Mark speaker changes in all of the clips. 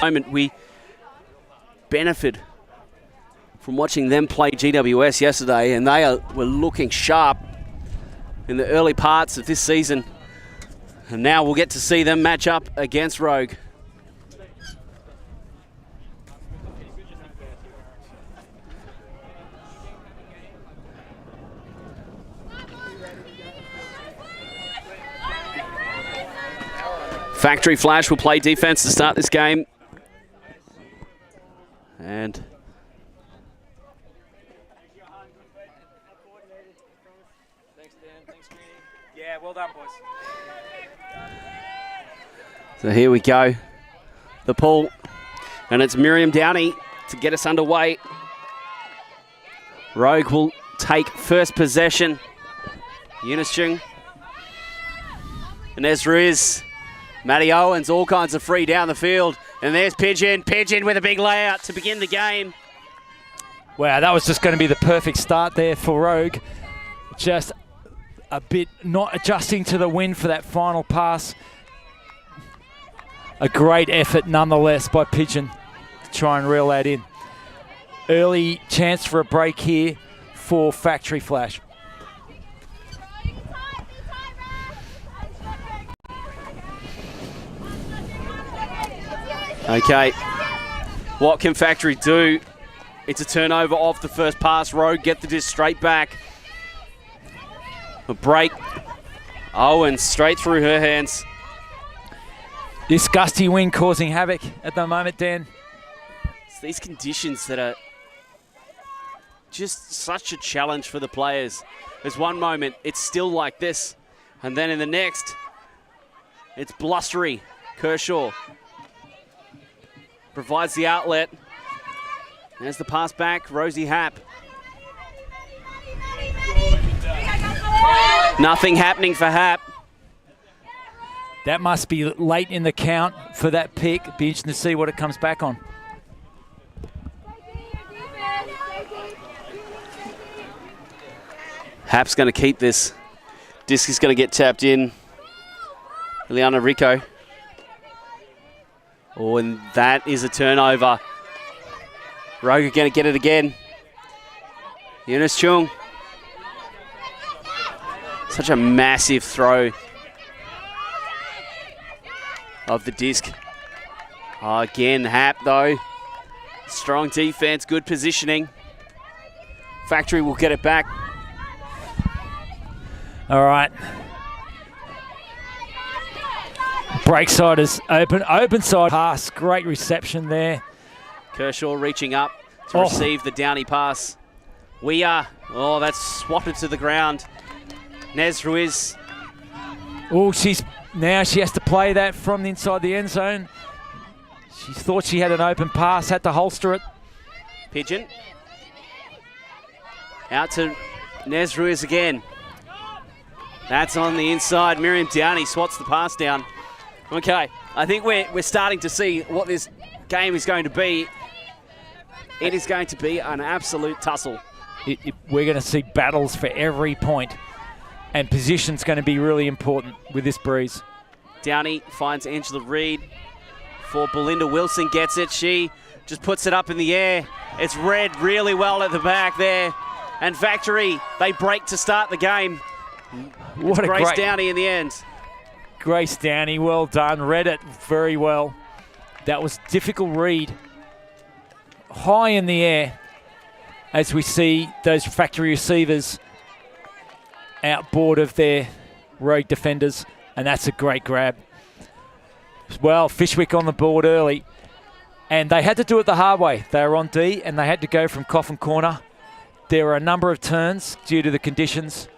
Speaker 1: moment we benefit from watching them play GWS yesterday, and they were looking sharp in the early parts of this season. And now we'll get to see them match up against Rogue. Factory Flash will play defense to start this game. And
Speaker 2: yeah, well done, boys.
Speaker 1: So here we go. The pull. And it's Miriam Downey to get us underway. Rogue will take first possession. Eunice Chung. And there's Riz. Matty Owens, all kinds of free down the field. And there's Pigeon. Pigeon with a big layout to begin the game.
Speaker 2: Wow, that was just going to be the perfect start there for Rogue. Just a bit not adjusting to the wind for that final pass. A great effort nonetheless by Pigeon to try and reel that in. Early chance for a break here for Factory Flash.
Speaker 1: Okay, what can Factory do? It's a turnover off the first pass. Rogue get the disc straight back. A break. Owens straight through her hands.
Speaker 2: This gusty wind causing havoc at the moment, Dan.
Speaker 1: It's these conditions that are just such a challenge for the players. There's one moment it's still like this, and then in the next, it's blustery. Kershaw provides the outlet. There's the pass back, Rosie Happ. Nothing happening for Happ.
Speaker 2: That must be late in the count for that pick. Be interesting to see what it comes back on.
Speaker 1: Happ's going to keep this. Disc is going to get tapped in. Liana Rico. Oh, and that is a turnover. Rogue are going to get it again. Eunice Chung. Such a massive throw of the disc. Oh, again, Happ though. Strong defense, good positioning. Factory will get it back.
Speaker 2: All right. Break side is open. Open side pass. Great reception there.
Speaker 1: Kershaw reaching up to receive the Downey pass. Oh, that's swatted to the ground. Nez Ruiz.
Speaker 2: Oh, she has to play that from inside the end zone. She thought she had an open pass, had to holster it.
Speaker 1: Pigeon. Out to Nez Ruiz again. That's on the inside. Miriam Downey swats the pass down. Okay, I think we're starting to see what this game is going to be. It is going to be an absolute tussle.
Speaker 2: We're going to see battles for every point. And position's going to be really important with this breeze.
Speaker 1: Downey finds Angela Reed for Belinda Wilson, gets it. She just puts it up in the air. It's read really well at the back there. And Factory, they break to start the game.
Speaker 2: What a
Speaker 1: Grace Downey in the end.
Speaker 2: Grace Downey, well done. Read it very well. That was difficult read. High in the air as we see those Factory receivers outboard of their Rogue defenders, and that's a great grab. Well, Fishwick on the board early, and they had to do it the hard way. They were on D, and they had to go from coffin corner. There were a number of turns due to the conditions,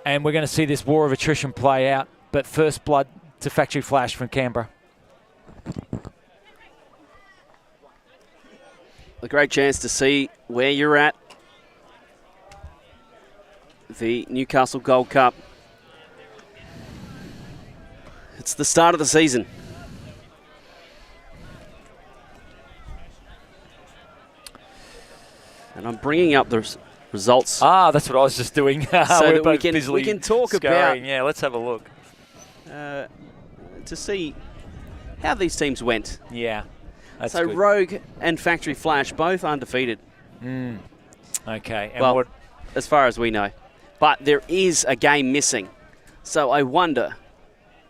Speaker 2: and we're going to see this war of attrition play out, but first blood to Factory Flash from Canberra.
Speaker 1: A great chance to see where you're at. The Newcastle Gold Cup. It's the start of the season. And I'm bringing up the results.
Speaker 2: That's what I was just doing.
Speaker 1: So that we can talk about.
Speaker 2: Yeah, let's have a look.
Speaker 1: To see how these teams went.
Speaker 2: Yeah. That's
Speaker 1: so
Speaker 2: good.
Speaker 1: Rogue and Factory Flash both undefeated.
Speaker 2: Okay. And
Speaker 1: Well,
Speaker 2: what?
Speaker 1: as far as we know. But there is a game missing. So I wonder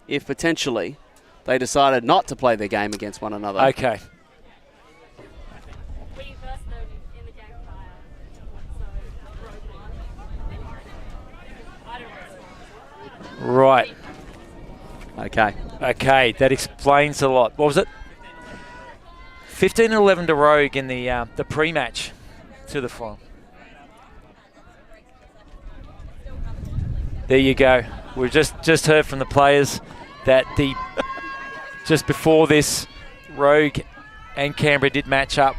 Speaker 1: if potentially they decided not to play their game against one another.
Speaker 2: Okay. Right. Okay, that explains a lot. What was it? 15-11 to Rogue in the pre-match to the final. There you go. We've just heard from the players that just before this, Rogue and Canberra did match up.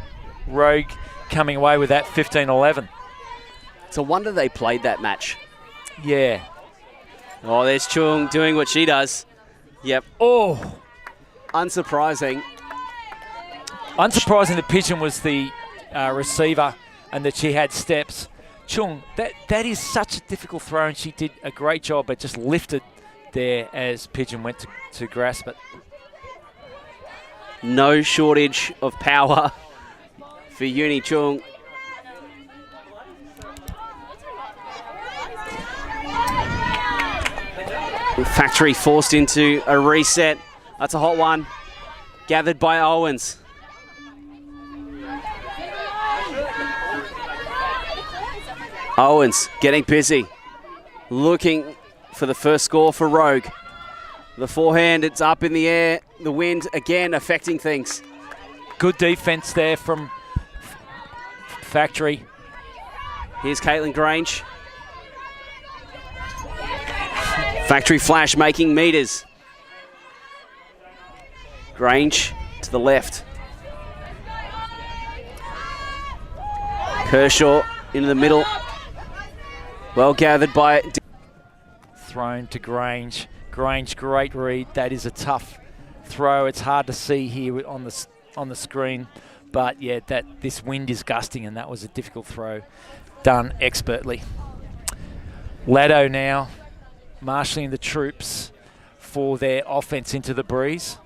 Speaker 2: Rogue coming away with that 15-11.
Speaker 1: It's a wonder they played that match.
Speaker 2: Yeah.
Speaker 1: Oh, there's Chung doing what she does. Yep.
Speaker 2: Oh.
Speaker 1: Unsurprising.
Speaker 2: Unsurprising, the pigeon was the receiver and that she had steps. Chung, that is such a difficult throw, and she did a great job, but just lifted there as pigeon went to grasp it.
Speaker 1: No shortage of power for Uni Chung. Factory forced into a reset. That's a hot one. Gathered by Owens. Owens getting busy. Looking for the first score for Rogue. The forehand, it's up in the air. The wind again affecting things.
Speaker 2: Good defense there from Factory.
Speaker 1: Here's Caitlin Grange. Factory Flash making meters. Grange to the left. Kershaw into the middle. Well gathered by...
Speaker 2: Thrown to Grange. Grange, great read. That is a tough throw. It's hard to see here on the screen. But yeah, this wind is gusting, and that was a difficult throw. Done expertly. Laddo now marshalling the troops for their offense into the breeze.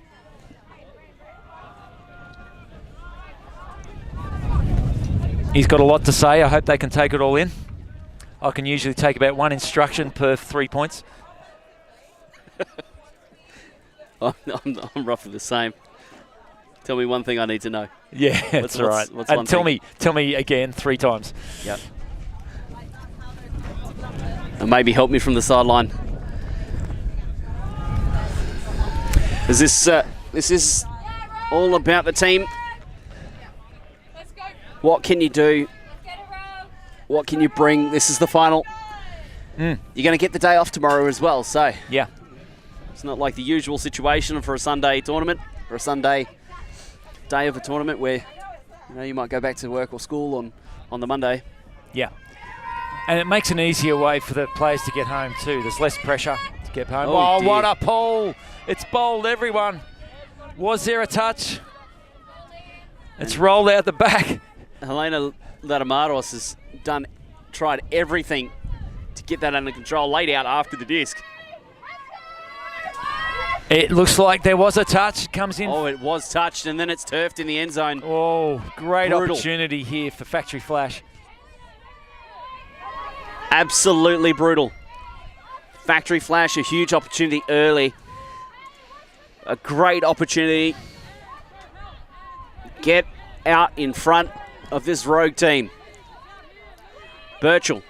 Speaker 2: He's got a lot to say. I hope they can take it all in. I can usually take about one instruction per 3 points.
Speaker 1: I'm roughly the same. Tell me one thing I need to know.
Speaker 2: Yeah, that's all right. And tell me again 3 times.
Speaker 1: Yep. And maybe help me from the sideline. This is all about the team. What can you do? What can you bring? This is the final. You're going to get the day off tomorrow as well, so
Speaker 2: yeah,
Speaker 1: it's not like the usual situation for a Sunday tournament or a Sunday day of a tournament where you might go back to work or school on the Monday.
Speaker 2: Yeah, and it makes an easier way for the players to get home too. There's less pressure to get home. Oh, what a pull! It's bowled everyone. Was there a touch? It's rolled out the back.
Speaker 1: Helena Latamaros has tried everything to get that under control, laid out after the disc.
Speaker 2: It looks like there was a touch. It comes in.
Speaker 1: Oh, it was touched, and then it's turfed in the end zone.
Speaker 2: Oh, great
Speaker 1: Brutal.
Speaker 2: opportunity here for Factory Flash.
Speaker 1: Absolutely brutal. Factory Flash, a huge opportunity early. A great opportunity. Get out in front of this Rogue team. Birchall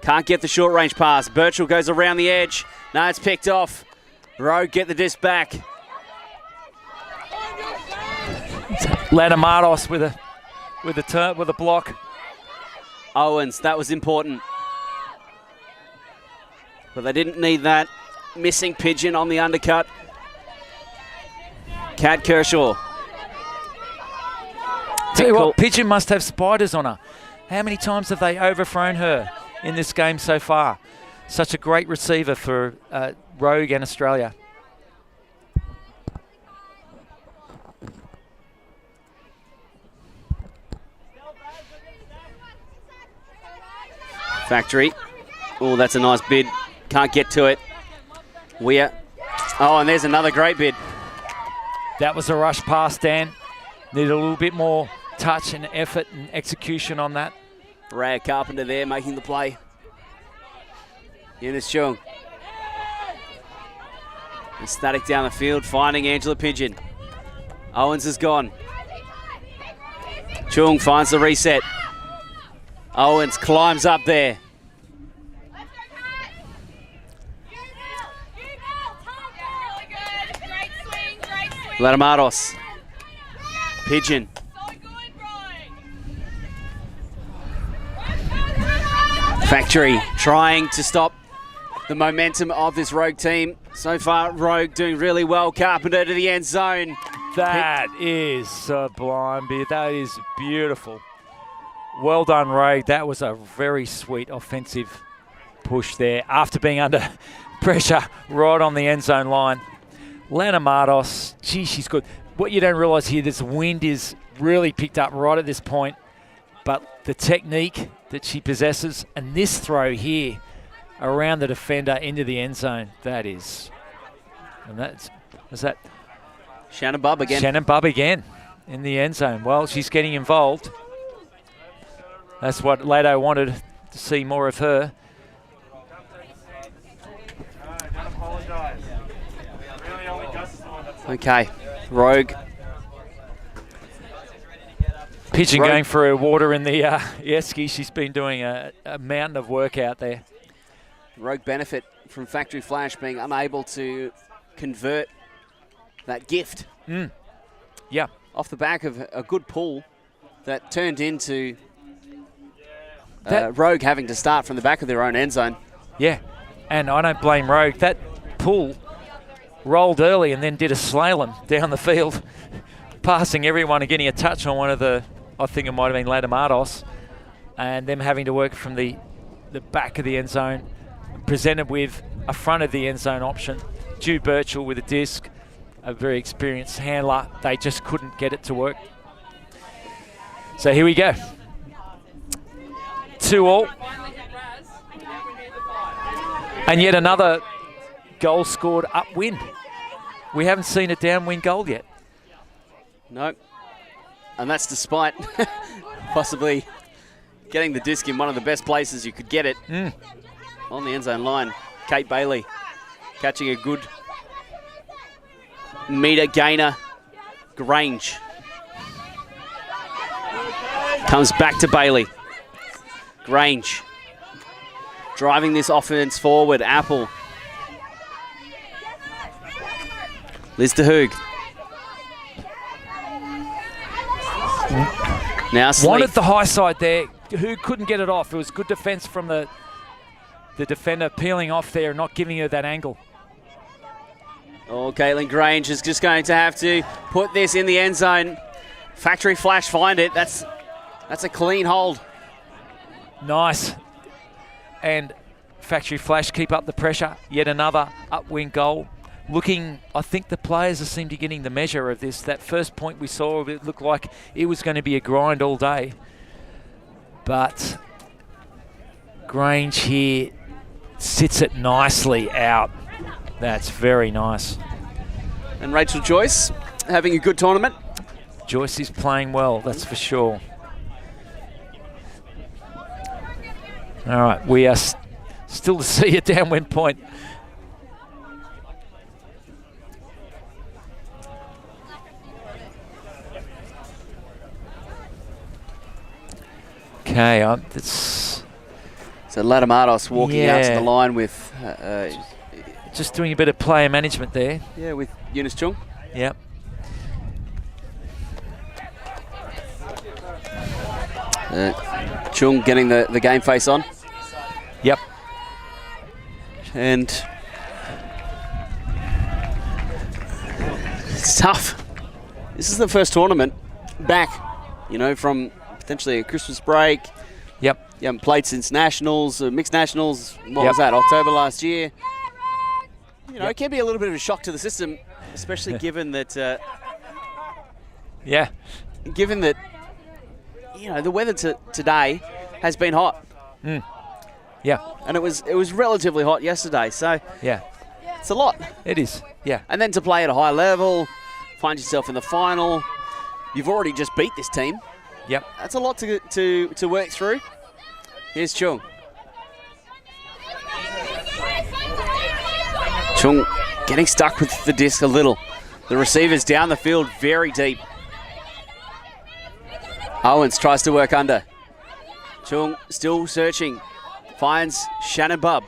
Speaker 1: can't get the short range pass. Birchall goes around the edge. No, it's picked off. Rogue get the disc back.
Speaker 2: Latamaros with a block.
Speaker 1: Owens, that was important. But they didn't need that. Missing pigeon on the undercut. Kat Kershaw.
Speaker 2: Tell you what, pigeon must have spiders on her. How many times have they overthrown her in this game so far? Such a great receiver for Rogue and Australia.
Speaker 1: Factory. Oh, that's a nice bid. Can't get to it. Weir. Oh, and there's another great bid.
Speaker 2: That was a rush pass, Dan. Needed a little bit more touch and effort and execution on that.
Speaker 1: Raya Carpenter there making the play. Eunice Chung. Static down the field, finding Angela Pigeon. Owens is gone. Chung finds the reset. Owens climbs up there. Latamatos. Pigeon. Factory trying to stop the momentum of this Rogue team. So far, Rogue doing really well. Carpenter to the end zone.
Speaker 2: That is sublime, beer. That is beautiful. Well done, Rogue. That was a very sweet offensive push there after being under pressure right on the end zone line. Lana Martos, gee, she's good. What you don't realise here, this wind is really picked up right at this point, but the technique that she possesses and this throw here around the defender into the end zone, that is, and is that
Speaker 1: Shannon Bubb again.
Speaker 2: Shannon Bubb again in the end zone. Well, she's getting involved. That's what Lado wanted to see more of her.
Speaker 1: Okay, Rogue.
Speaker 2: Pigeon going for her water in the Eski. She's been doing a mountain of work out there.
Speaker 1: Rogue benefit from Factory Flash being unable to convert that gift.
Speaker 2: Yeah.
Speaker 1: Off the back of a good pull that turned into Rogue having to start from the back of their own end zone.
Speaker 2: Yeah, and I don't blame Rogue. That pull rolled early and then did a slalom down the field, passing everyone and getting a touch on one of the, I think it might have been Latamatos, and them having to work from the back of the end zone, presented with a front of the end zone option. Ju Birchall with a disc, a very experienced handler. They just couldn't get it to work. So here we go. 2-2. And yet another goal scored upwind. We haven't seen a downwind goal yet.
Speaker 1: No. And that's despite possibly getting the disc in one of the best places you could get it. On the end zone line. Kate Bailey catching a good meter gainer. Grange comes back to Bailey. Grange driving this offense forward. Apple. Liz de Hoog. Now Sleeth.
Speaker 2: Wanted the high side there. Who couldn't get it off. It was good defense from the defender peeling off there, not giving her that angle.
Speaker 1: Oh, Caitlin Grange is just going to have to put this in the end zone. Factory Flash find it. That's a clean hold.
Speaker 2: Nice. And Factory Flash keep up the pressure. Yet another upwind goal. Looking, I think the players seem to be getting the measure of this. That first point we saw, it looked like it was going to be a grind all day. But Grange here sits it nicely out. That's very nice.
Speaker 1: And Rachel Joyce having a good tournament.
Speaker 2: Joyce is playing well, that's for sure. All right, we are still to see a downwind point. Okay,
Speaker 1: so Latamatos walking out to the line with...
Speaker 2: just doing a bit of player management there.
Speaker 1: Yeah, with Eunice Chung.
Speaker 2: Yep.
Speaker 1: Chung getting the game face on.
Speaker 2: Yep.
Speaker 1: And it's tough. This is the first tournament back, from potentially a Christmas break.
Speaker 2: Yep.
Speaker 1: You haven't played since Nationals, mixed Nationals. What was that, October last year? It can be a little bit of a shock to the system, especially given that... Given that, the weather today has been hot.
Speaker 2: Yeah.
Speaker 1: And it was relatively hot yesterday, so...
Speaker 2: Yeah.
Speaker 1: It's a lot.
Speaker 2: It is, yeah.
Speaker 1: And then to play at a high level, find yourself in the final, you've already just beat this team.
Speaker 2: Yep.
Speaker 1: That's a lot to work through. Here's Chung. Chung getting stuck with the disc a little. The receiver's down the field very deep. Owens tries to work under. Chung still searching. Finds Shannon Bubb.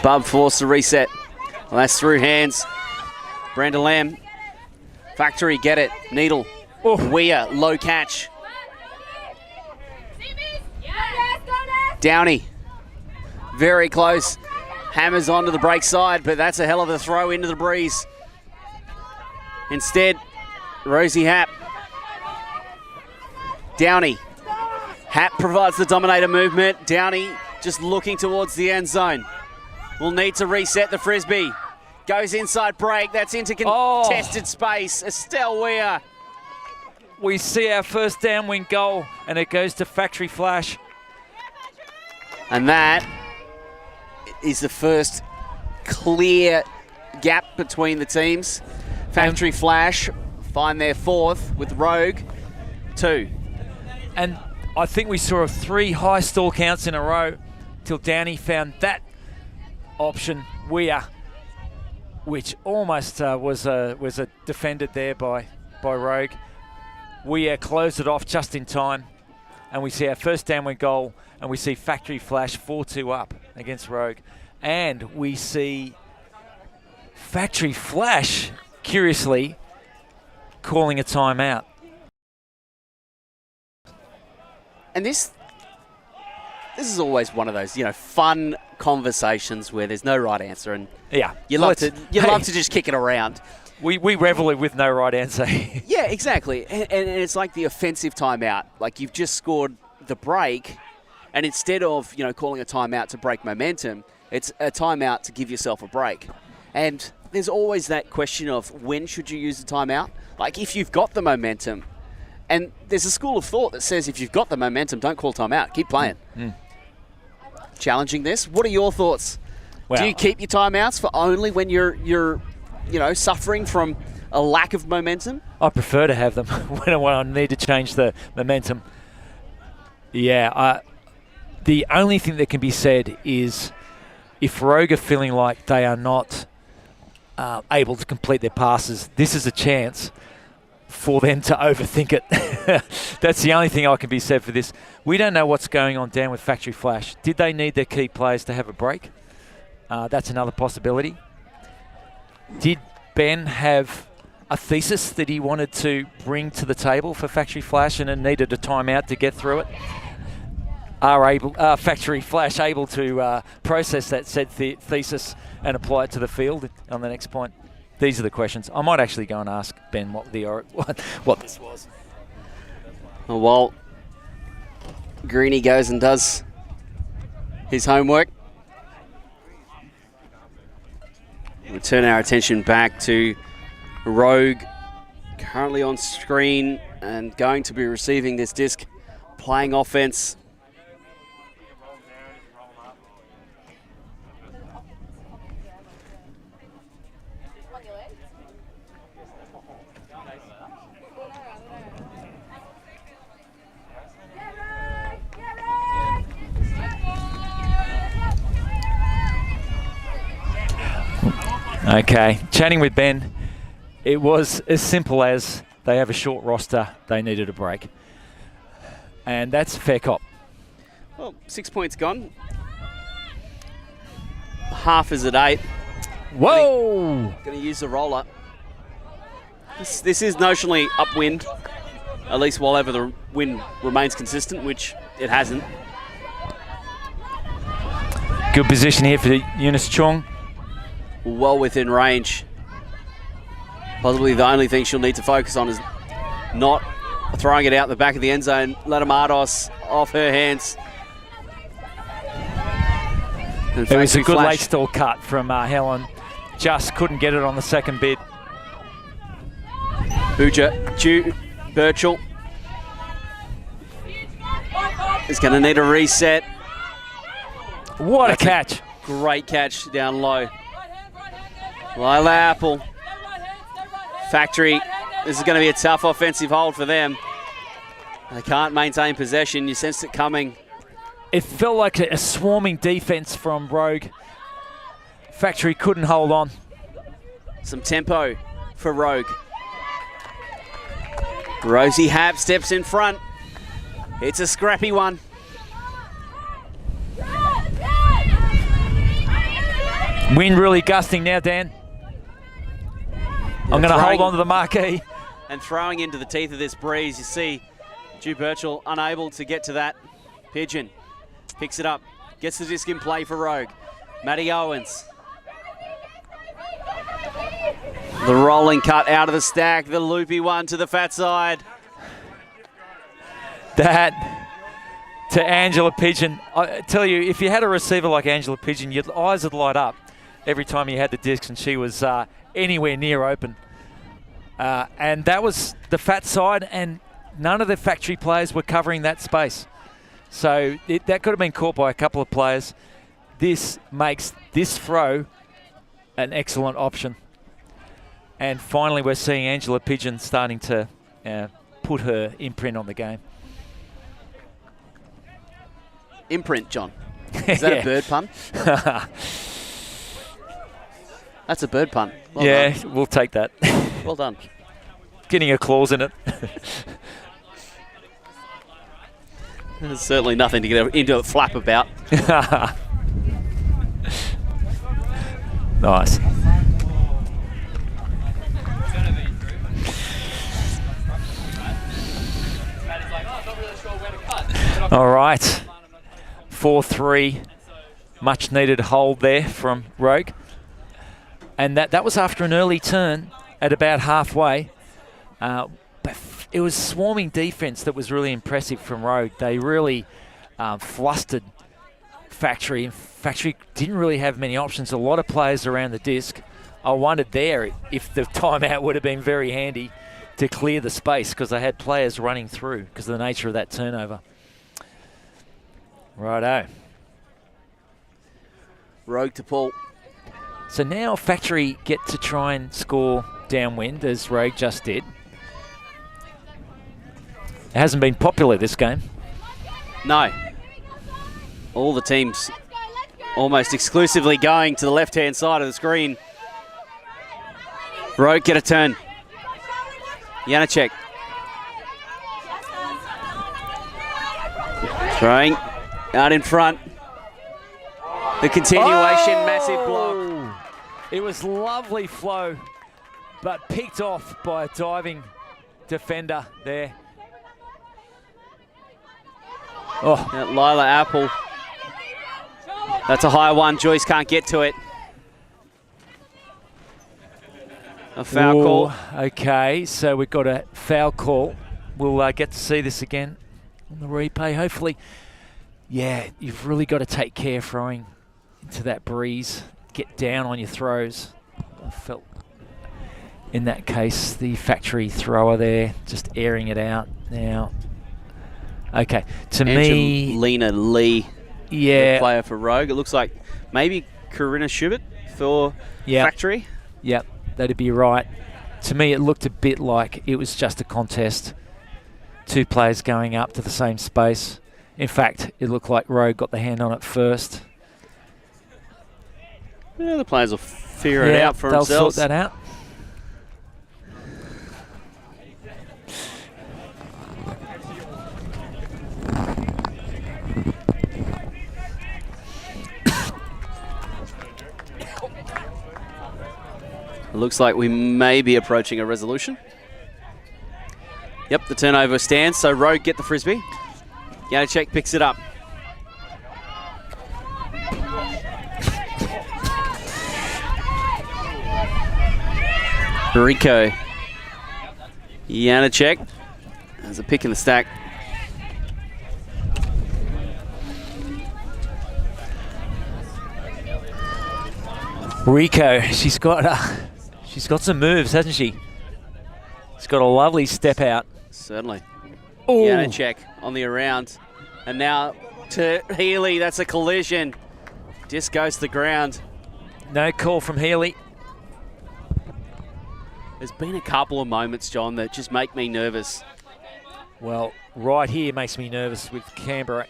Speaker 1: Bubb forced to reset. Well, that's through hands. Brenda Lamb. Factory, get it. Needle. Weir, low catch. Downey. Very close. Hammers onto the break side, but that's a hell of a throw into the breeze. Instead, Rosie Happ. Downey. Happ provides the dominator movement. Downey just looking towards the end zone. Will need to reset the Frisbee. Goes inside break. That's into contested space. Estelle Weir.
Speaker 2: We see our first downwind goal, and it goes to Factory Flash.
Speaker 1: And that is the first clear gap between the teams. Factory Flash find their fourth with Rogue 2.
Speaker 2: And I think we saw 3 high stall counts in a row till Downey found that option, Weir, which almost was a defended there by Rogue. Weir closed it off just in time, and we see our first downward goal, and we see Factory Flash 4-2 up against Rogue. And we see Factory Flash, curiously, calling a timeout.
Speaker 1: And this is always one of those, fun conversations where there's no right answer, and
Speaker 2: yeah,
Speaker 1: you love to just kick it around.
Speaker 2: We revel with no right answer.
Speaker 1: Yeah, exactly. And it's like the offensive timeout. Like you've just scored the break, and instead of calling a timeout to break momentum, it's a timeout to give yourself a break. And there's always that question of when should you use a timeout? Like if you've got the momentum, and there's a school of thought that says if you've got the momentum, don't call timeout, keep playing. Challenging this. What are your thoughts?
Speaker 2: Well,
Speaker 1: do you keep your timeouts for only when you're suffering from a lack of momentum?
Speaker 2: I prefer to have them when I need to change the momentum. Yeah, the only thing that can be said is if Rogue are feeling like they are not able to complete their passes, this is a chance for them to overthink it. That's the only thing I can be said for this. We don't know what's going on down with Factory Flash. Did they need their key players to have a break? That's another possibility. Did Ben have a thesis that he wanted to bring to the table for Factory Flash and it needed a timeout to get through it? Are Factory Flash able to process that said thesis and apply it to the field on the next point? These are the questions. I might actually go and ask Ben what this was.
Speaker 1: Well, while Greeny goes and does his homework, we'll turn our attention back to Rogue, currently on screen and going to be receiving this disc, playing offense.
Speaker 2: Okay, chatting with Ben, it was as simple as they have a short roster, they needed a break. And that's a fair cop.
Speaker 1: Well, 6 points gone. Half is at 8.
Speaker 2: Whoa!
Speaker 1: Going to use the roller. This is notionally upwind, at least while ever the wind remains consistent, which it hasn't.
Speaker 2: Good position here for Eunice Chong.
Speaker 1: Well within range. Possibly the only thing she'll need to focus on is not throwing it out the back of the end zone. Let Amados off her hands.
Speaker 2: It was a good late stall cut from Helen. Just couldn't get it on the second bid.
Speaker 1: Birchall is going to need a reset.
Speaker 2: What a catch.
Speaker 1: Great catch down low. Lila Apple Factory, this is going to be a tough offensive hold for them. They can't maintain possession. You sensed it coming.
Speaker 2: It felt like a swarming defense from Rogue. Factory couldn't hold on.
Speaker 1: Some tempo for Rogue. Rosie Happ steps in front. It's a scrappy one.
Speaker 2: Wind really gusting now, Dan. I'm going to hold on to the marquee.
Speaker 1: And throwing into the teeth of this breeze, you see Drew Birchall unable to get to that. Pigeon picks it up, gets the disc in play for Rogue. Matty Owens. The rolling cut out of the stack, the loopy one to the fat side.
Speaker 2: That to Angela Pigeon. I tell you, if you had a receiver like Angela Pigeon, your eyes would light up every time you had the disc and she was anywhere near open. And that was the fat side, and none of the Factory players were covering that space. So that could have been caught by a couple of players. This makes this throw an excellent option. And finally, we're seeing Angela Pigeon starting to put her imprint on the game.
Speaker 1: Imprint, John. Is that a bird pun? That's a bird pun. Well done.
Speaker 2: We'll take that.
Speaker 1: Well done.
Speaker 2: Getting a clause in it.
Speaker 1: There's certainly nothing to get into a flap about.
Speaker 2: Nice. All right. 4-3. Much needed hold there from Rogue. And that was after an early turn at about halfway. But it was swarming defense that was really impressive from Rogue. They really flustered Factory. And Factory didn't really have many options. A lot of players around the disc. I wondered there if the timeout would have been very handy to clear the space, because they had players running through because of the nature of that turnover. Righto.
Speaker 1: Rogue to pull.
Speaker 2: So now Factory get to try and score downwind, as Rogue just did. It hasn't been popular this game.
Speaker 1: No. All the teams almost exclusively going to the left-hand side of the screen. Rogue get a turn. Janacek. Throwing out in front. The continuation, massive block.
Speaker 2: It was lovely flow, but picked off by a diving defender there. Oh,
Speaker 1: Lila Apple. That's a high one. Joyce can't get to it. A foul call.
Speaker 2: Okay, so we've got a foul call. We'll get to see this again on the replay, hopefully. Yeah, you've really got to take care throwing into that breeze. Get down on your throws. I felt in that case the Factory thrower there just airing it out now. Okay, to me,
Speaker 1: Angelina Lee,
Speaker 2: yeah,
Speaker 1: the player for Rogue. It looks like maybe Corinna Schubert for Factory.
Speaker 2: Yep, that'd be right. To me, it looked a bit like it was just a contest. Two players going up to the same space. In fact, it looked like Rogue got the hand on it first.
Speaker 1: Yeah, the players will figure it out for
Speaker 2: they'll
Speaker 1: themselves.
Speaker 2: Sort that out.
Speaker 1: It looks like we may be approaching a resolution. Yep, the turnover stands, so Rogue get the Frisbee. Janacek picks it up. Rico. Janacek. There's a pick in the stack.
Speaker 2: Rico, she's got some moves, hasn't she? She's got a lovely step out.
Speaker 1: Certainly.
Speaker 2: Ooh.
Speaker 1: Janacek on the around. And now to Healy, that's a collision. Disc goes to the ground.
Speaker 2: No call from Healy.
Speaker 1: There's been a couple of moments, John, that just make me nervous.
Speaker 2: Well, right here makes me nervous with Canberra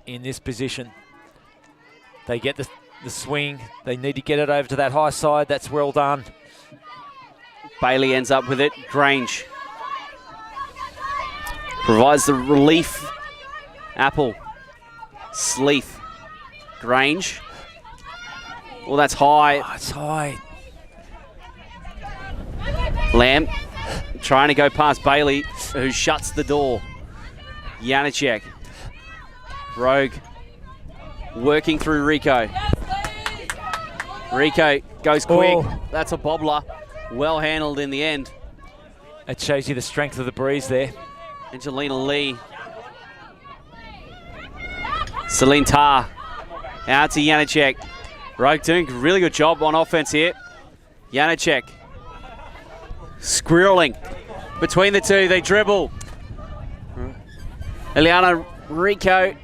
Speaker 2: in this position. They get the swing. They need to get it over to that high side. That's well done.
Speaker 1: Bailey ends up with it. Grange provides the relief. Apple. Sleeth. Grange. Well, that's high.
Speaker 2: Oh, it's high.
Speaker 1: Lamb trying to go past Bailey, who shuts the door. Janacek. Rogue working through Rico. Rico goes quick.
Speaker 2: Oh.
Speaker 1: That's a bobbler. Well handled in the end.
Speaker 2: It shows you the strength of the breeze there.
Speaker 1: Angelina Lee. Celine Tarr. Out to Janacek. Rogue doing a really good job on offense here. Janacek. Squirreling. Between the two, they dribble. Eliana Rico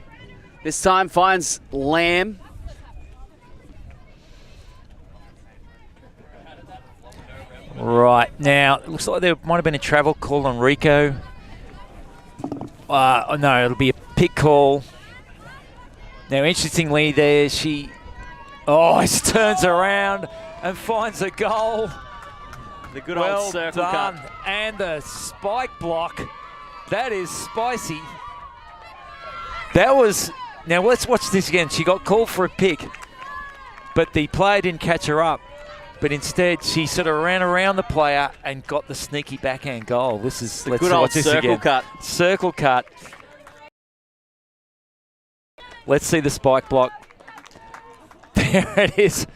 Speaker 1: this time finds Lamb.
Speaker 2: Right, now, it looks like there might have been a travel call on Rico. No, it'll be a pick call. Now, interestingly there, she turns around and finds a goal.
Speaker 1: The good old circle
Speaker 2: done.
Speaker 1: cut.
Speaker 2: And the spike block. That is spicy. That was... Now, let's watch this again. She got called for a pick, but the player didn't catch her up. But instead, she sort of ran around the player and got the sneaky backhand goal. This is...
Speaker 1: The good old circle cut.
Speaker 2: Circle cut. Let's see the spike block. There it is.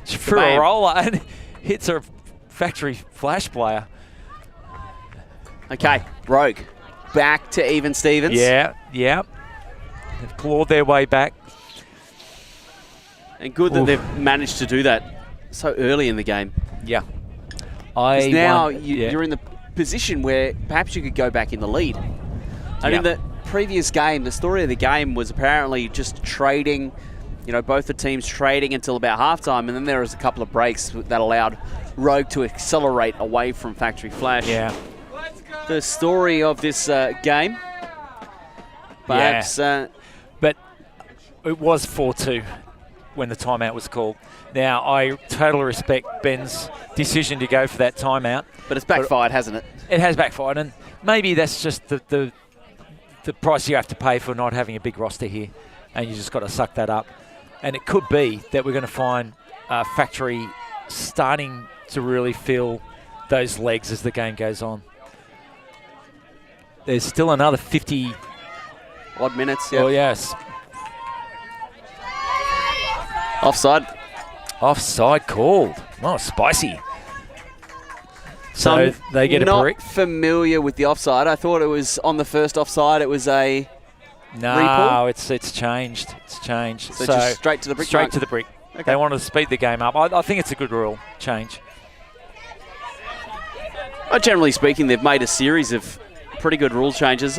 Speaker 2: She threw a roller and hits her factory flash player.
Speaker 1: Okay, Rogue. Back to even Stevens.
Speaker 2: Yeah. They've clawed their way back.
Speaker 1: And good that they've managed to do that so early in the game.
Speaker 2: Yeah.
Speaker 1: Now you're in the position where perhaps you could go back in the lead. And in the previous game, the story of the game was apparently just trading, both the teams trading until about halftime, and then there was a couple of breaks that allowed Rogue to accelerate away from Factory Flash.
Speaker 2: Yeah.
Speaker 1: The story of this game. Perhaps,
Speaker 2: but it was 4-2 when the timeout was called. Now, I totally respect Ben's decision to go for that timeout.
Speaker 1: But it's backfired, hasn't it?
Speaker 2: It has backfired, and maybe that's just the price you have to pay for not having a big roster here, and you just got to suck that up. And it could be that we're going to find Factory starting to really feel those legs as the game goes on. There's still another 50
Speaker 1: odd minutes. Yeah.
Speaker 2: Oh yes. Offside called. Oh, spicy. So they get a brick.
Speaker 1: Not familiar with the offside. I thought it was on the first offside. It was a
Speaker 2: No, it's changed. It's changed.
Speaker 1: So just straight to the brick.
Speaker 2: Straight to the brick. Okay. They wanted to speed the game up. I think it's a good rule change.
Speaker 1: Generally speaking, they've made a series of pretty good rule changes.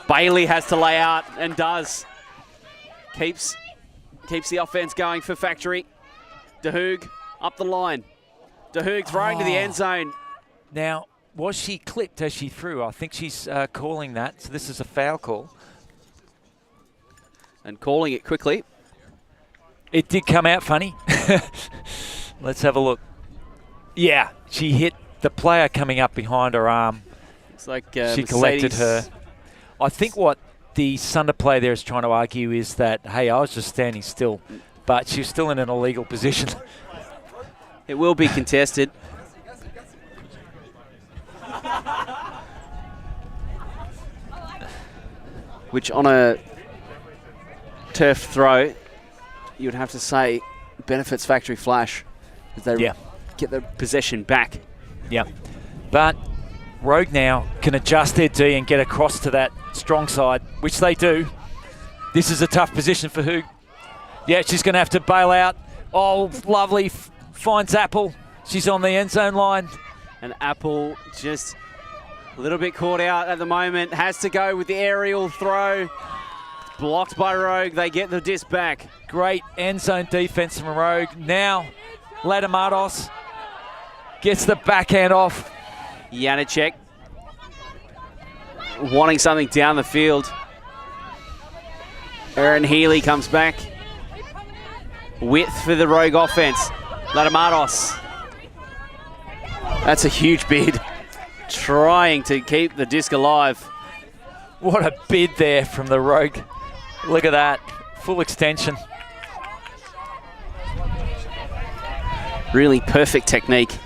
Speaker 1: Bailey has to lay out and does. Keeps the offense going for Factory. DeHoog up the line. DeHoog throwing to the end zone.
Speaker 2: Now, was she clipped as she threw? I think she's calling that. So this is a foul call.
Speaker 1: And calling it quickly.
Speaker 2: It did come out funny. Let's have a look. Yeah, she hit the player coming up behind her arm.
Speaker 1: It's like
Speaker 2: she collected her. I think what the Sunder player there is trying to argue is that, hey, I was just standing still, but she was still in an illegal position.
Speaker 1: It will be contested. Which on a turf throw, you would have to say benefits Factory Flash as they get their possession back.
Speaker 2: Yeah, but Rogue now can adjust their D and get across to that strong side, which they do. This is a tough position for Hoog. Yeah, she's going to have to bail out. Oh, lovely. Finds Apple. She's on the end zone line.
Speaker 1: And Apple just a little bit caught out at the moment. Has to go with the aerial throw. Blocked by Rogue. They get the disc back.
Speaker 2: Great end zone defense from Rogue. Now, Ladamatos Gets the backhand off.
Speaker 1: Janacek wanting something down the field. Aaron Healy comes back. Width for the Rogue offense. Latamatos. That's a huge bid. Trying to keep the disc alive.
Speaker 2: What a bid there from the Rogue. Look at that. Full extension.
Speaker 1: Really perfect technique.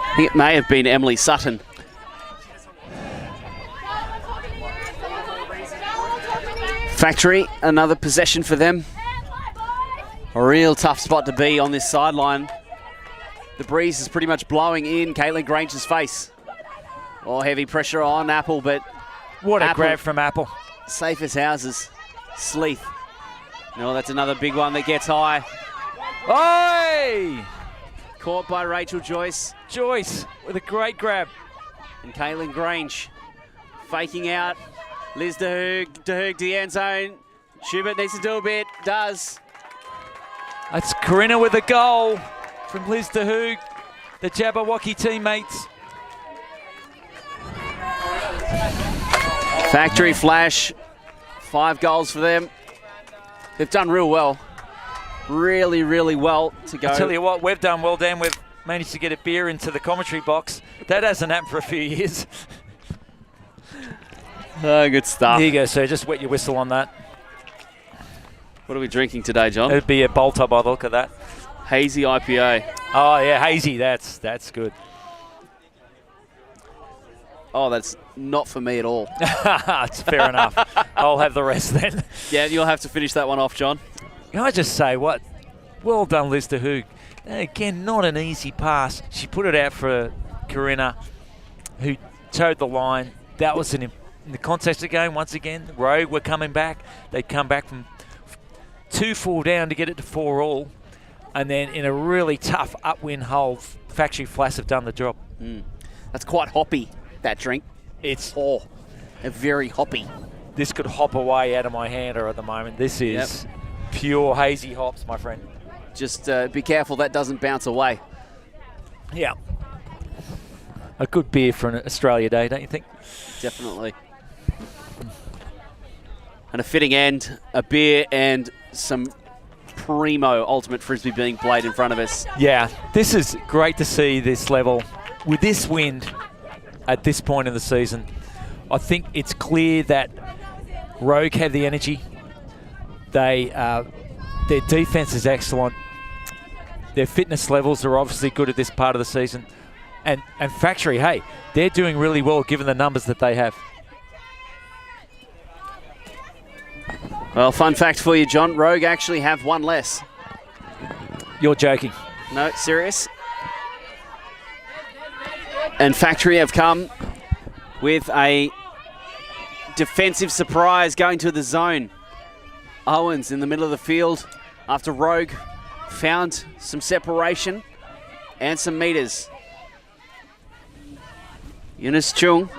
Speaker 1: I think it may have been Emily Sutton. Factory, another possession for them. A real tough spot to be on this sideline. The breeze is pretty much blowing in Caitlin Grange's face. Oh, heavy pressure on Apple, but
Speaker 2: what a
Speaker 1: Apple,
Speaker 2: grab from Apple.
Speaker 1: safe as houses. Sleeth. No, that's another big one that gets high.
Speaker 2: Oi!
Speaker 1: Caught by Rachel Joyce.
Speaker 2: Joyce with a great grab.
Speaker 1: And Caitlin Grange faking out. Liz DeHoog to the end zone. Schubert needs to do a bit, does.
Speaker 2: That's Corinna with a goal from Liz DeHoog, the Jabberwocky teammates.
Speaker 1: Factory Flash, 5 goals for them. They've done real well. Really, really well to go.
Speaker 2: I tell you what, we've done well, Dan. We've managed to get a beer into the commentary box. That hasn't happened for a few years.
Speaker 1: Oh, good stuff.
Speaker 2: There you go, sir. Just wet your whistle on that.
Speaker 1: What are we drinking today, John?
Speaker 2: It'd be a Bolter by the look of that.
Speaker 1: Hazy IPA.
Speaker 2: Oh, yeah, hazy. That's good.
Speaker 1: Oh, that's not for me at all.
Speaker 2: It's fair enough. I'll have the rest then.
Speaker 1: Yeah, you'll have to finish that one off, John.
Speaker 2: Can I just say what? Well done, Liz DeHoog. Again, not an easy pass. She put it out for Corinna, who towed the line. That was in the context of the game, once again, Rogue were coming back. They'd come back from 2-4 down to get it to 4-all. And then in a really tough upwind hole, Factory Flash have done the job.
Speaker 1: That's quite hoppy, that drink.
Speaker 2: It's
Speaker 1: very hoppy.
Speaker 2: This could hop away out of my hander at the moment. This is pure hazy hops, my friend.
Speaker 1: Just be careful that doesn't bounce away.
Speaker 2: Yeah. A good beer for an Australia Day, don't you think?
Speaker 1: Definitely. And a fitting end, a beer and some primo ultimate Frisbee being played in front of us.
Speaker 2: Yeah, this is great to see this level. With this wind at this point in the season, I think it's clear that Rogue have the energy. Their defense is excellent. Their fitness levels are obviously good at this part of the season. And Factory, hey, they're doing really well given the numbers that they have.
Speaker 1: Well, fun fact for you, John. Rogue actually have one less.
Speaker 2: You're joking.
Speaker 1: No, serious. And Factory have come with a defensive surprise going to the zone. Owens in the middle of the field after Rogue found some separation and some meters. Eunice Chung.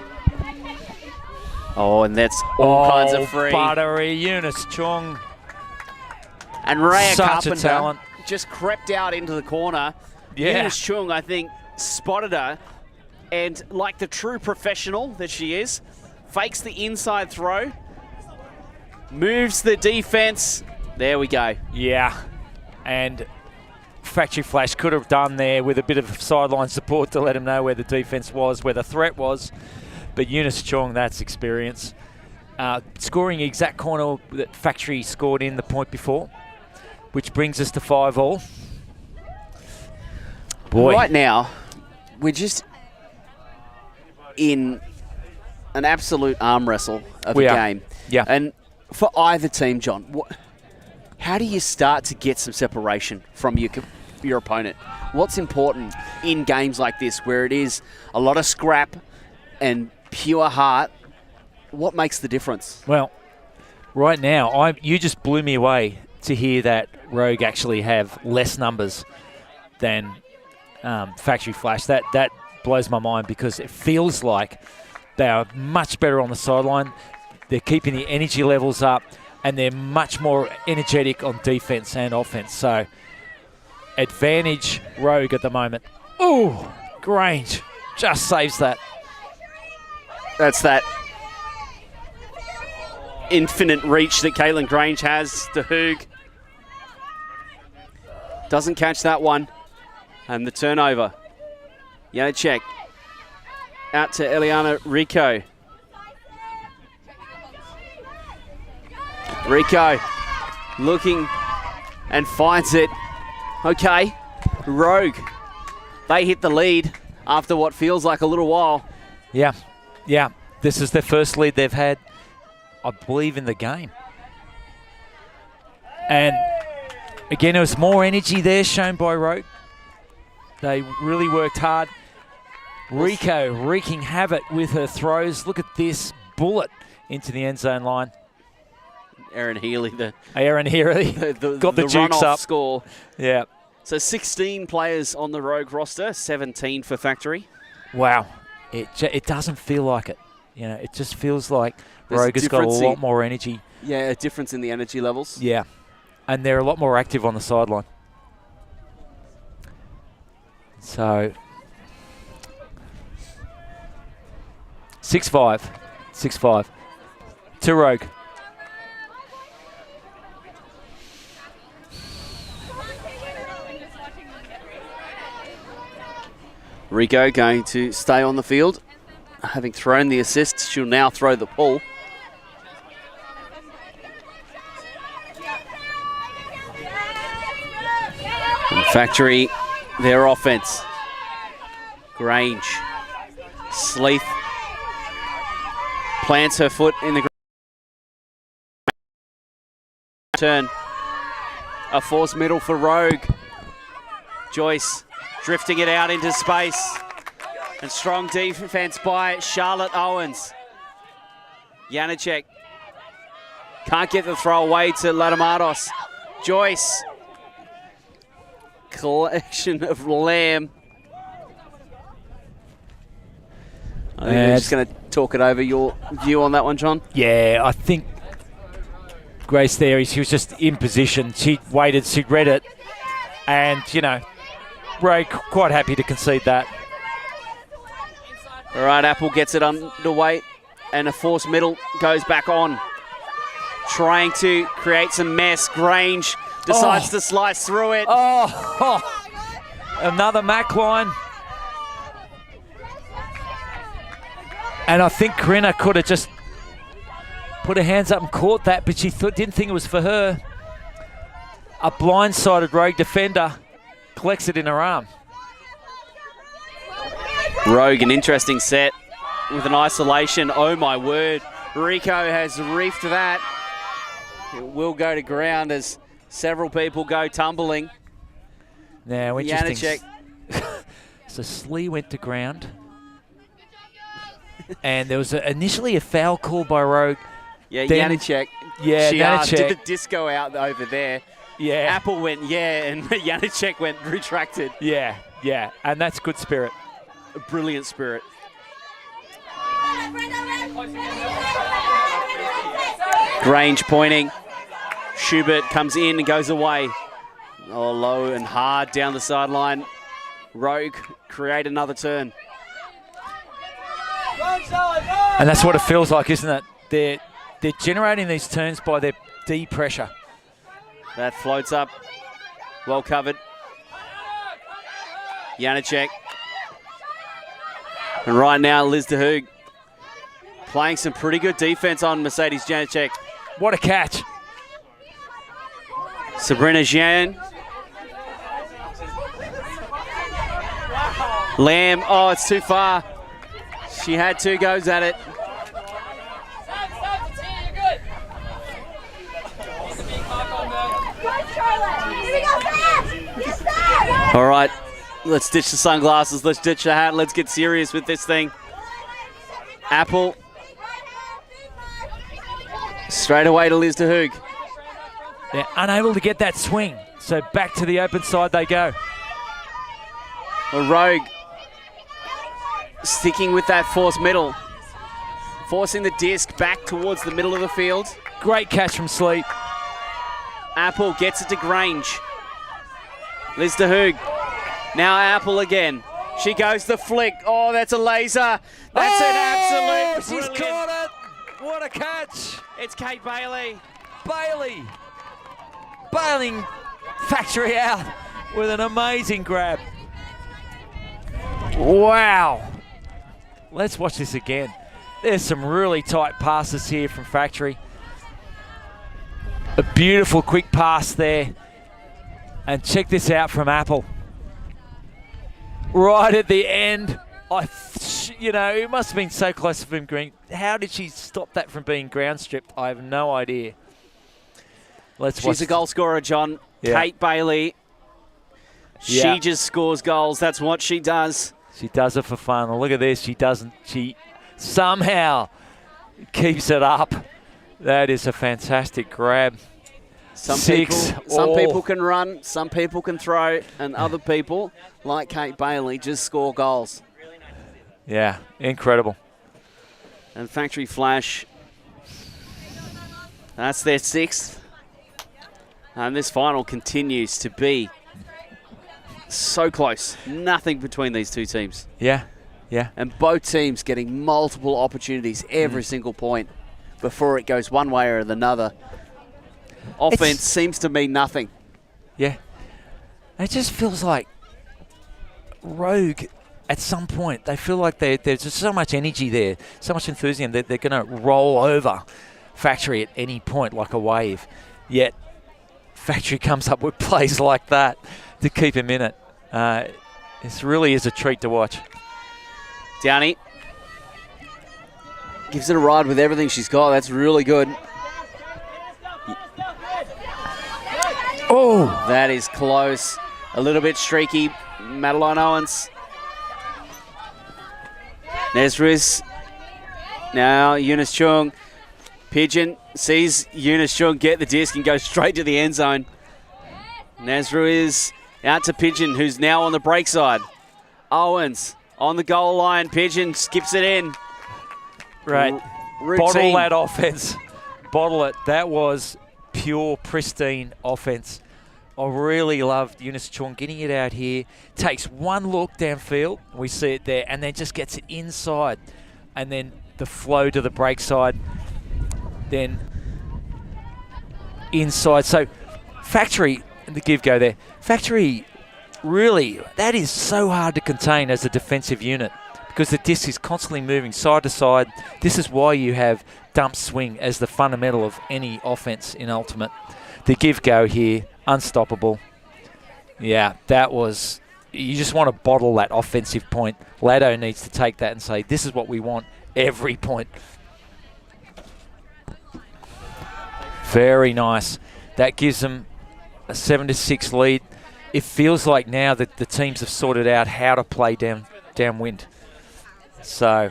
Speaker 1: Oh, and that's all kinds of free.
Speaker 2: Buttery Eunice Chung.
Speaker 1: And Raya
Speaker 2: Such
Speaker 1: Carpenter
Speaker 2: a talent.
Speaker 1: just crept out into the corner.
Speaker 2: Yeah.
Speaker 1: Eunice Chung, I think, spotted her. And like the true professional that she is, fakes the inside throw, moves the defense. There we go.
Speaker 2: Yeah. And Factory Flash could have done there with a bit of sideline support to let him know where the defense was, where the threat was. But Eunice Chong, that's experience. Scoring exact corner that Factory scored in the point before, which brings us to 5-all. Boy.
Speaker 1: Right now, we're just in an absolute arm wrestle of a game.
Speaker 2: Yeah.
Speaker 1: And for either team, John, how do you start to get some separation from your opponent? What's important in games like this where it is a lot of scrap and pure heart? What makes the difference?
Speaker 2: Well, right now, you just blew me away to hear that Rogue actually have less numbers than Factory Flash. That blows my mind because it feels like they are much better on the sideline. They're keeping the energy levels up and they're much more energetic on defense and offense. So advantage Rogue at the moment. Oh, Grange just saves that.
Speaker 1: That's that infinite reach that Caitlin Grange has. De Hoog doesn't catch that one. And the turnover. Janacek out to Eliana Rico. Rico looking and finds it. Okay, Rogue. They hit the lead after what feels like a little while.
Speaker 2: Yeah. This is their first lead they've had, I believe, in the game. And again, there was more energy there shown by Rogue. They really worked hard. Rico wreaking havoc with her throws. Look at this bullet into the end zone line.
Speaker 1: Aaron Healy got
Speaker 2: the jukes up.
Speaker 1: Score.
Speaker 2: Yeah.
Speaker 1: So 16 players on the Rogue roster, 17 for Factory.
Speaker 2: Wow. It doesn't feel like it. It just feels like
Speaker 1: There's
Speaker 2: Rogue has got a lot more energy.
Speaker 1: Yeah, a difference in the energy levels.
Speaker 2: Yeah. And they're a lot more active on the sideline. So 6-5 to Rogue.
Speaker 1: Rico going to stay on the field. Having thrown the assist, she'll now throw the pull. And Factory, their offense. Grange. Sleeth plants her foot in the turn. A forced middle for Rogue. Joyce drifting it out into space. And strong defense by Charlotte Owens. Janacek can't get the throw away to Latamatos. Joyce. Collection of Lamb. I think we're just going to talk it over. Your view on that one, John?
Speaker 2: Yeah, I think Grace there, she was just in position. She waited, she read it. And, Ray quite happy to concede that.
Speaker 1: All right, Apple gets it underway. And a forced middle goes back on. Trying to create some mess. Grange decides to slice through it.
Speaker 2: Another Mac line. And I think Corinna could have just put her hands up and caught that, but she didn't think it was for her. A blindsided Rogue defender collects it in her arm.
Speaker 1: Rogue, an interesting set with an isolation. Oh my word. Rico has reefed that. It will go to ground as several people go tumbling.
Speaker 2: Now, interesting.
Speaker 1: Janacek.
Speaker 2: So Slee went to ground. And there was initially a foul call by Rogue.
Speaker 1: Yeah, Janacek.
Speaker 2: Yeah,
Speaker 1: she
Speaker 2: Janacek.
Speaker 1: did the disco out over there.
Speaker 2: Yeah.
Speaker 1: Apple went, and Janacek went retracted.
Speaker 2: Yeah. And that's good spirit.
Speaker 1: A brilliant spirit. Grange pointing. Schubert comes in and goes away. Oh, low and hard down the sideline. Rogue create another turn.
Speaker 2: And that's what it feels like, isn't it? They're generating these turns by their D pressure.
Speaker 1: That floats up. Well covered. Janacek. And right now, Liz De Hoog playing some pretty good defense on Mercedes Janacek.
Speaker 2: What a catch.
Speaker 1: Sabrina Jean. Lamb, it's too far. She had two goes at it. All right, let's ditch the sunglasses, let's ditch the hat, let's get serious with this thing. Apple. Straight away to Liz De Hoog.
Speaker 2: They're unable to get that swing, so back to the open side they go.
Speaker 1: Rogue sticking with that forced middle. Forcing the disc back towards the middle of the field.
Speaker 2: Great catch from Sleep.
Speaker 1: Apple gets it to Grange. Liz de Hoog. Now Apple again. She goes the flick. Oh, that's a laser. That's an absolute
Speaker 2: She's
Speaker 1: brilliant.
Speaker 2: caught it. What a catch.
Speaker 1: It's Kate Bailey.
Speaker 2: Bailey bailing Factory out with an amazing grab. Wow. Let's watch this again. There's some really tight passes here from Factory. A beautiful quick pass there. And check this out from Apple. Right at the end. It must have been so close to him green. How did she stop that from being ground stripped? I have no idea.
Speaker 1: She's a goal scorer, John.
Speaker 2: Yeah.
Speaker 1: Kate Bailey. She just scores goals. That's what she does.
Speaker 2: She does it for fun. Look at this. She doesn't. She somehow keeps it up. That is a fantastic grab.
Speaker 1: Some people can run, some people can throw, and other people, like Kate Bailey, just score goals.
Speaker 2: Yeah, incredible.
Speaker 1: And Factory Flash, that's their 6th. And this final continues to be so close. Nothing between these two teams.
Speaker 2: Yeah.
Speaker 1: And both teams getting multiple opportunities every single point before it goes one way or another. Offense seems to mean nothing.
Speaker 2: Yeah. It just feels like Rogue, at some point, they feel like there's just so much energy there, so much enthusiasm that they're going to roll over Factory at any point like a wave. Yet Factory comes up with plays like that to keep him in it. This really is a treat to watch.
Speaker 1: Downey gives it a ride with everything she's got. That's really good.
Speaker 2: Oh,
Speaker 1: that is close. A little bit streaky. Madeline Owens. Nesriz. Now Eunice Chung. Pigeon sees Eunice Chung get the disc and goes straight to the end zone. Nesriz out to Pigeon, who's now on the break side. Owens on the goal line. Pigeon skips it in.
Speaker 2: Right. Bottle that offense. Bottle it. That was pure, pristine offense. I really loved Eunice Chung getting it out here. Takes one look downfield. We see it there. And then just gets it inside. And then the flow to the break side. Then inside. So Factory, the give go there. Factory, really, that is so hard to contain as a defensive unit because the disc is constantly moving side to side. This is why you have dump swing as the fundamental of any offense in Ultimate. The give go here, unstoppable. Yeah, that was, you just want to bottle that offensive point. Lado needs to take that and say, this is what we want every point. Very nice. That gives them a 7-6 lead. It feels like now that the teams have sorted out how to play downwind. So,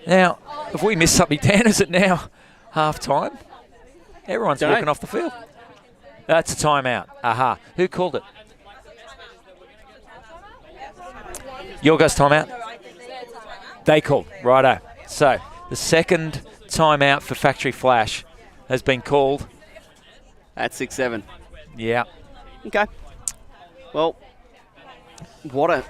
Speaker 2: now, if we miss something, Dan, is it now half-time? Everyone's walking off the field. That's a timeout. Aha. Who called it? Your guys' timeout? They called. Righto. So, the second timeout for Factory Flash has been called.
Speaker 1: At 6-7.
Speaker 2: Yeah.
Speaker 1: Okay. Well, what a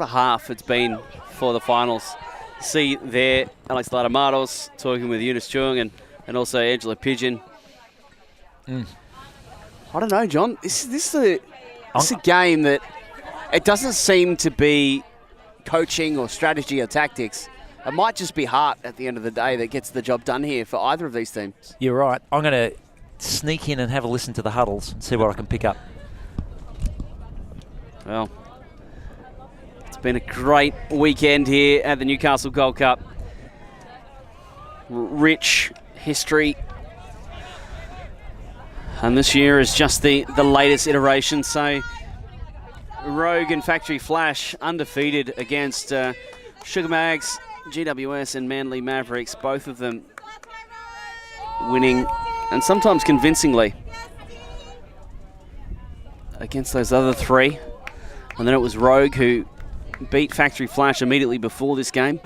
Speaker 1: half it's been for the finals. See there, Alex Latamatos talking with Eunice Chung and also Angela Pigeon. I don't know, John. This is a game that it doesn't seem to be coaching or strategy or tactics. It might just be heart at the end of the day that gets the job done here for either of these teams.
Speaker 2: You're right. I'm going to sneak in and have a listen to the huddles and see what I can pick up.
Speaker 1: Well, it's been a great weekend here at the Newcastle Gold Cup. Rich history. And this year is just the latest iteration. So Rogue and Factory Flash undefeated against Sugar Mags, GWS and Manly Mavericks. Both of them winning, and sometimes convincingly, against those other three. And then it was Rogue who beat Factory Flash immediately before this game.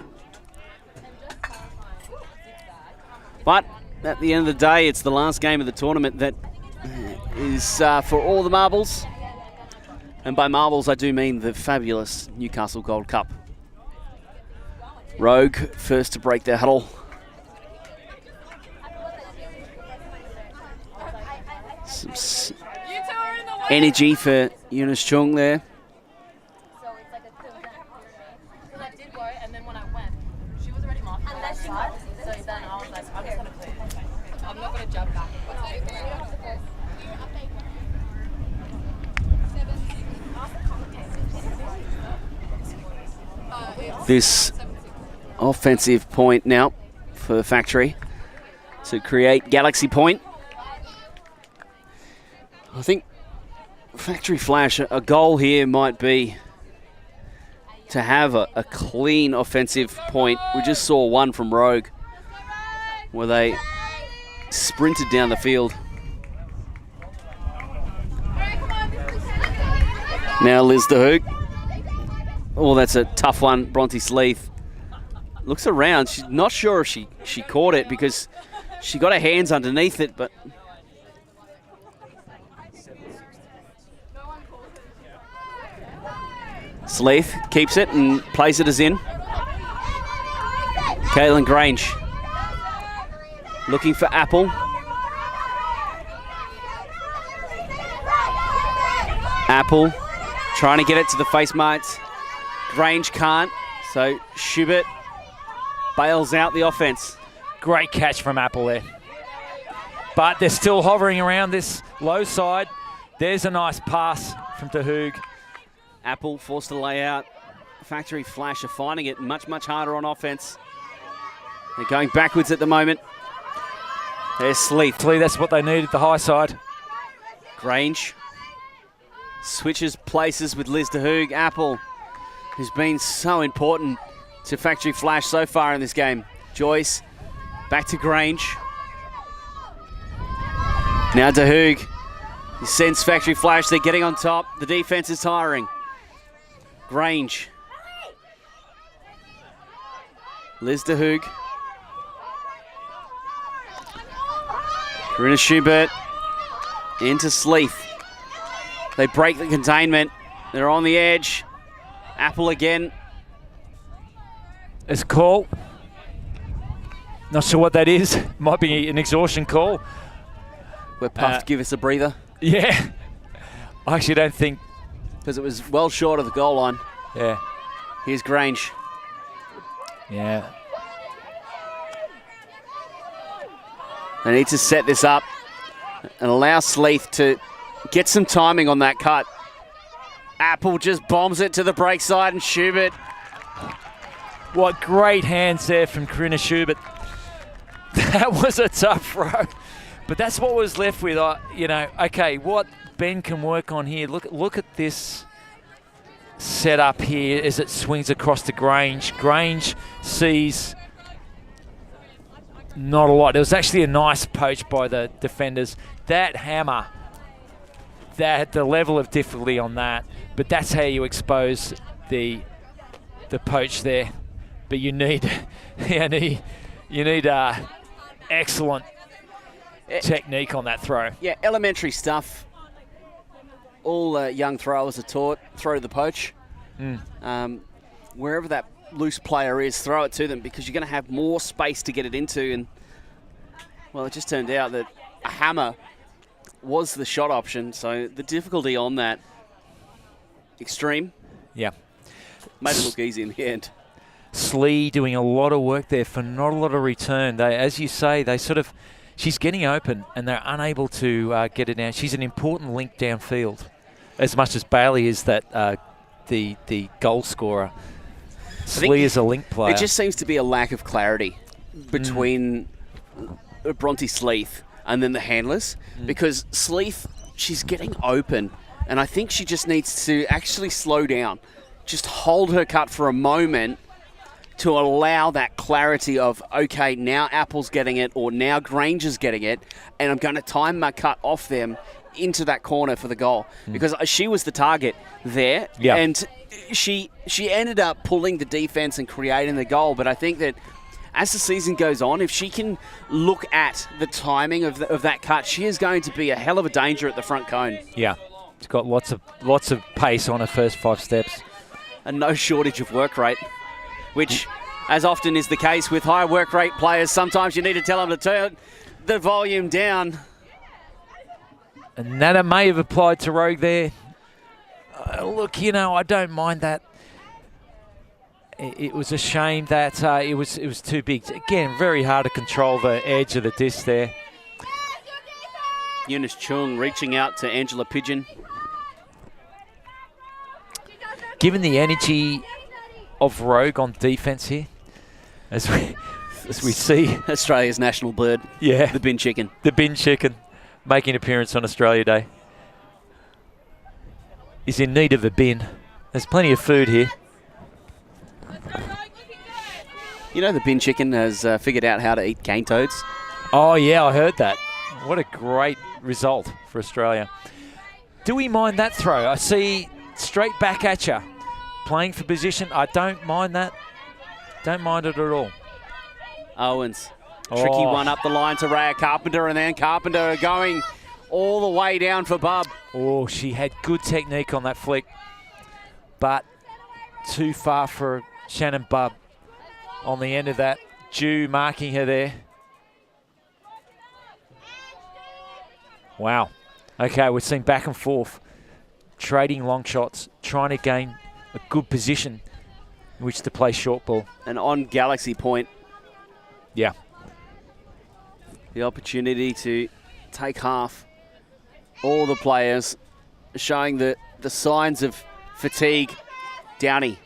Speaker 1: But at the end of the day, it's the last game of the tournament that is for all the marbles. And by marbles, I do mean the fabulous Newcastle Gold Cup. Rogue first to break their huddle. Some energy for Eunice Chung there.
Speaker 3: I'm not going to jump back.
Speaker 1: This offensive point now for Factory to create Galaxy point. I think Factory Flash, a goal here might be to have a clean offensive point. We just saw one from Rogue where they sprinted down the field. Now Liz de Hoog. Oh, that's a tough one. Bronte Sleeth looks around. She's not sure if she caught it because she got her hands underneath it, but Sleeth keeps it and plays it as in. Caitlin Grange looking for Apple. Apple trying to get it to the face mates. Grange can't, so Schubert bails out the offense.
Speaker 2: Great catch from Apple there. But they're still hovering around this low side. There's a nice pass from de Hoog.
Speaker 1: Apple forced to lay out. Factory Flash are finding it much, much harder on offense. They're going backwards at the moment. There's Sleeth.
Speaker 2: That's what they needed, the high side.
Speaker 1: Grange switches places with Liz de Hoog. Apple, who's been so important to Factory Flash so far in this game. Joyce, back to Grange. Now de Hoog. He sends Factory Flash, they're getting on top. The defense is tiring. Grange. Liz de Hoog. Karina Schubert into Sleeth. They break the containment. They're on the edge. Apple again.
Speaker 2: It's a call. Not sure what that is. Might be an exhaustion call.
Speaker 1: We're puffed, give us a breather.
Speaker 2: Yeah. I actually don't think.
Speaker 1: Because it was well short of the goal line.
Speaker 2: Yeah.
Speaker 1: Here's Grange.
Speaker 2: Yeah.
Speaker 1: They need to set this up and allow Sleeth to get some timing on that cut. Apple just bombs it to the break side and Schubert.
Speaker 2: What great hands there from Karina Schubert. That was a tough throw. But that's what was left with, okay, what Ben can work on here. Look at this setup here as it swings across to Grange. Grange sees not a lot. It was actually a nice poach by the defenders. That hammer, the level of difficulty on that, but that's how you expose the poach there. But you need excellent technique on that throw.
Speaker 1: Yeah, elementary stuff. All young throwers are taught, throw the poach. Wherever that loose player is, throw it to them because you're going to have more space to get it into. And, well, it just turned out that a hammer was the shot option, so the difficulty on that, extreme.
Speaker 2: Yeah.
Speaker 1: Made it look easy in the end.
Speaker 2: Slee doing a lot of work there for not a lot of return. They, as you say, she's getting open and they're unable to get it down. She's an important link downfield, as much as Bailey is that the goal scorer. Slee is a link player.
Speaker 1: It just seems to be a lack of clarity between Bronte Sleeth and then the handlers, because Sleeth, she's getting open, and I think she just needs to actually slow down, just hold her cut for a moment to allow that clarity of, okay, now Apple's getting it, or now Grange is getting it, and I'm going to time my cut off them into that corner for the goal, because she was the target there, and she ended up pulling the defense and creating the goal. But I think that as the season goes on, if she can look at the timing of that cut, she is going to be a hell of a danger at the front cone.
Speaker 2: Yeah, she's got lots of pace on her first 5 steps.
Speaker 1: And no shortage of work rate, which, as often is the case with high work rate players, sometimes you need to tell them to turn the volume down.
Speaker 2: And Nana may have applied to Rogue there. Look, I don't mind that. It was a shame that it was too big. Again, very hard to control the edge of the disc there.
Speaker 1: Eunice Chung reaching out to Angela Pigeon.
Speaker 2: Given the energy of Rogue on defence here, as we see
Speaker 1: Australia's national bird,
Speaker 2: yeah,
Speaker 1: the bin chicken.
Speaker 2: The bin chicken making an appearance on Australia Day. Is in need of a bin. There's plenty of food here.
Speaker 1: The bin chicken has figured out how to eat cane toads.
Speaker 2: Oh, yeah, I heard that. What a great result for Australia. Do we mind that throw? I see straight back at you. Playing for position. I don't mind that. Don't mind it at all.
Speaker 1: Owens. Tricky one up the line to Rhea Carpenter, and then Carpenter going all the way down for Bub.
Speaker 2: Oh, she had good technique on that flick, but too far for Shannon Bub on the end of that. Ju marking her there. Wow. Okay, we're seeing back and forth, trading long shots, trying to gain a good position in which to play short ball.
Speaker 1: And on Galaxy Point,
Speaker 2: yeah,
Speaker 1: the opportunity to take half. All the players showing the signs of fatigue. Downey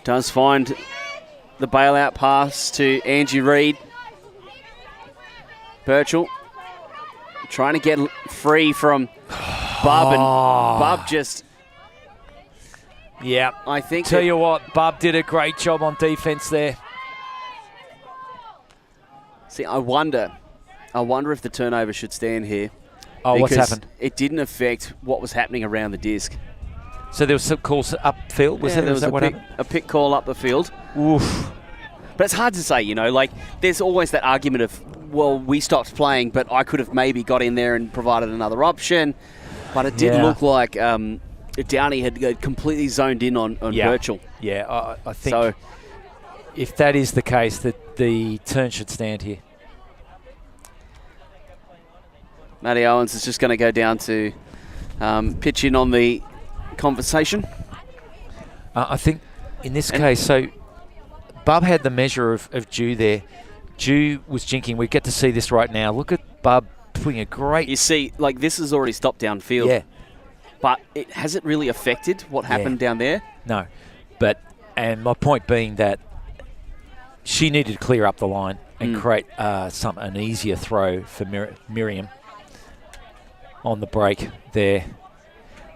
Speaker 1: does find the bailout pass to Angie Reid. Birchall trying to get free from Bub, and Bub just...
Speaker 2: Yeah,
Speaker 1: I think...
Speaker 2: Tell you what, Bub did a great job on defence there.
Speaker 1: See, I wonder if the turnover should stand here.
Speaker 2: Oh, what's happened?
Speaker 1: It didn't affect what was happening around the disc.
Speaker 2: So there was some calls upfield?
Speaker 1: There was a pick call up the field.
Speaker 2: Oof.
Speaker 1: But it's hard to say, there's always that argument of, well, we stopped playing, but I could have maybe got in there and provided another option. But it did look like Downey had completely zoned in on Birchall.
Speaker 2: Yeah, I think so. If that is the case, that the turn should stand here.
Speaker 1: Maddie Owens is just going to go down to pitch in on the conversation.
Speaker 2: I think in this case, so Bub had the measure of Ju there. Ju was jinking. We get to see this right now. Look at Bub putting a great...
Speaker 1: You see, this has already stopped downfield.
Speaker 2: Yeah.
Speaker 1: But has it really affected what happened down there?
Speaker 2: No. And my point being that she needed to clear up the line and create an easier throw for Miriam on the break there.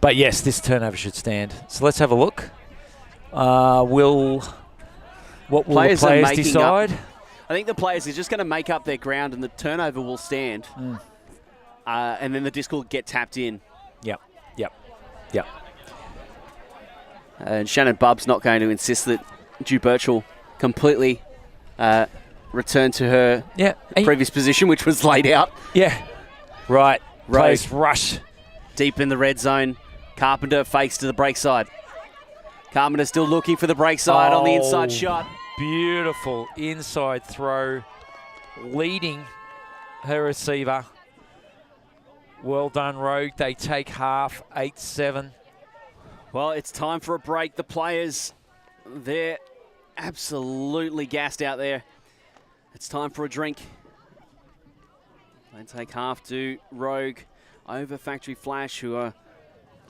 Speaker 2: But yes, this turnover should stand. So let's have a look. What will the players decide?
Speaker 1: I think the players are just going to make up their ground, and the turnover will stand. And then the disc will get tapped in.
Speaker 2: Yep.
Speaker 1: And Shannon Bubb's not going to insist that Ju Birchall completely return to her previous position, which was laid out.
Speaker 2: Yeah. Right. Players rush.
Speaker 1: Deep in the red zone. Carpenter fakes to the break side. Carpenter still looking for the break side on the inside shot.
Speaker 2: Beautiful inside throw, leading her receiver. Well done, Rogue. They take half, 8-7.
Speaker 1: Well, it's time for a break. The players, they're absolutely gassed out there. It's time for a drink. They take half to Rogue over Factory Flash, who are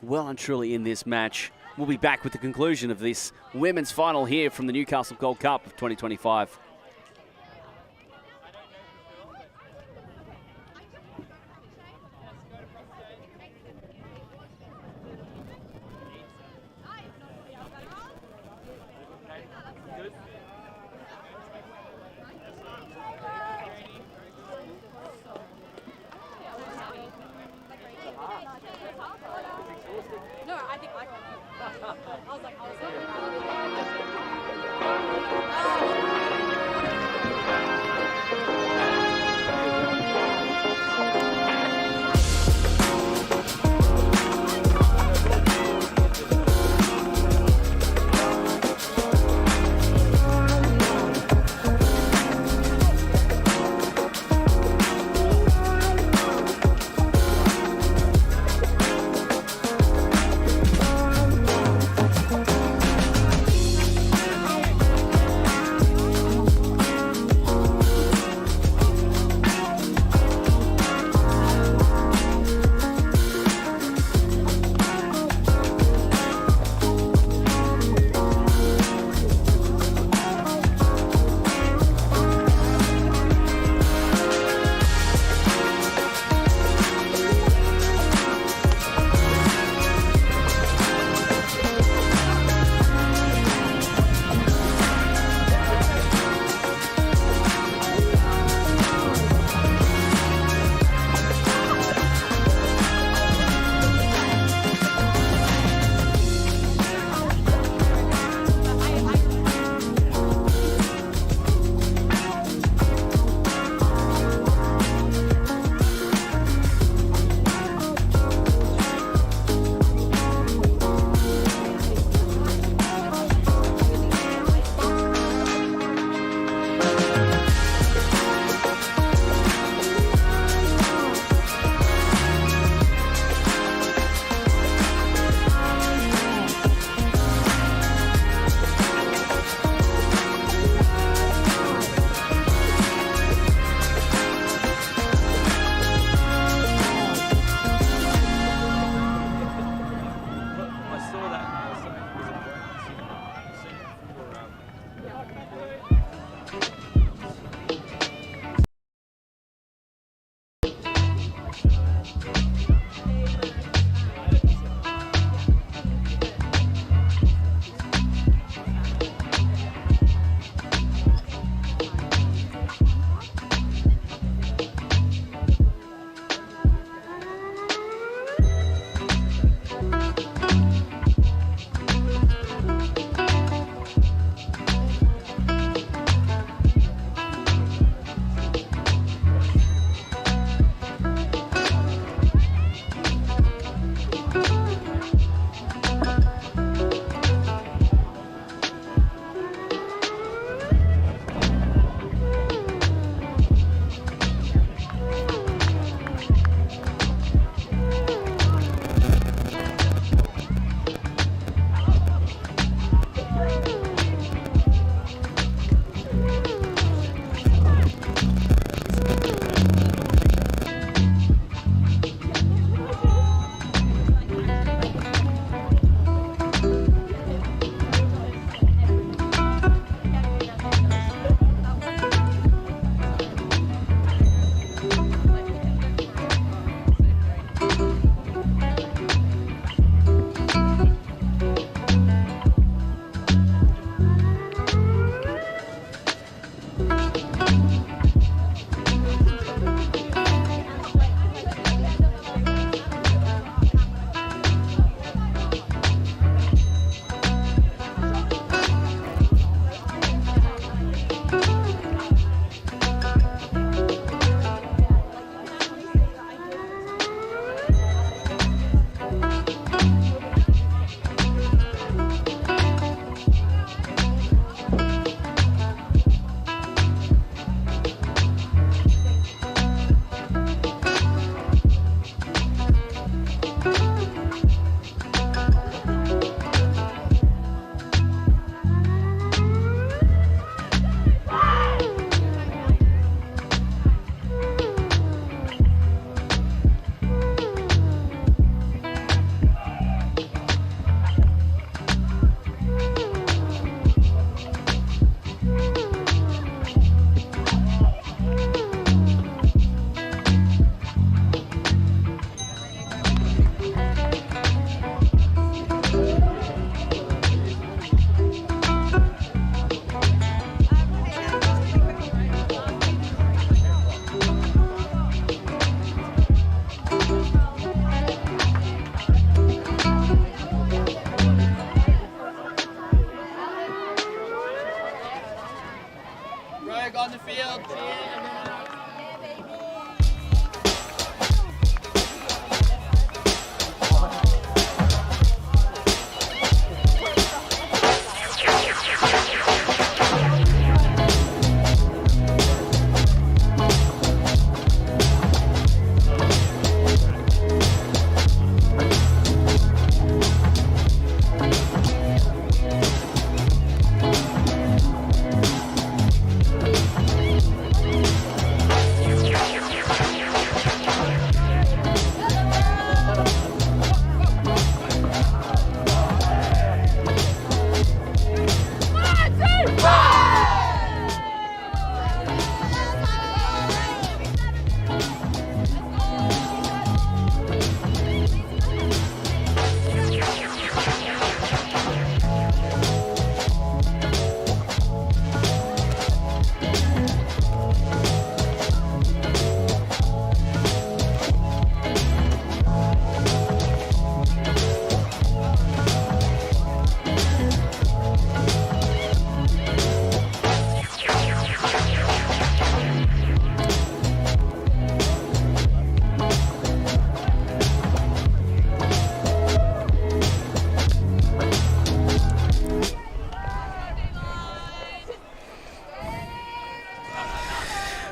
Speaker 1: well and truly in this match. We'll be back with the conclusion of this women's final here from the Newcastle Gold Cup of 2025.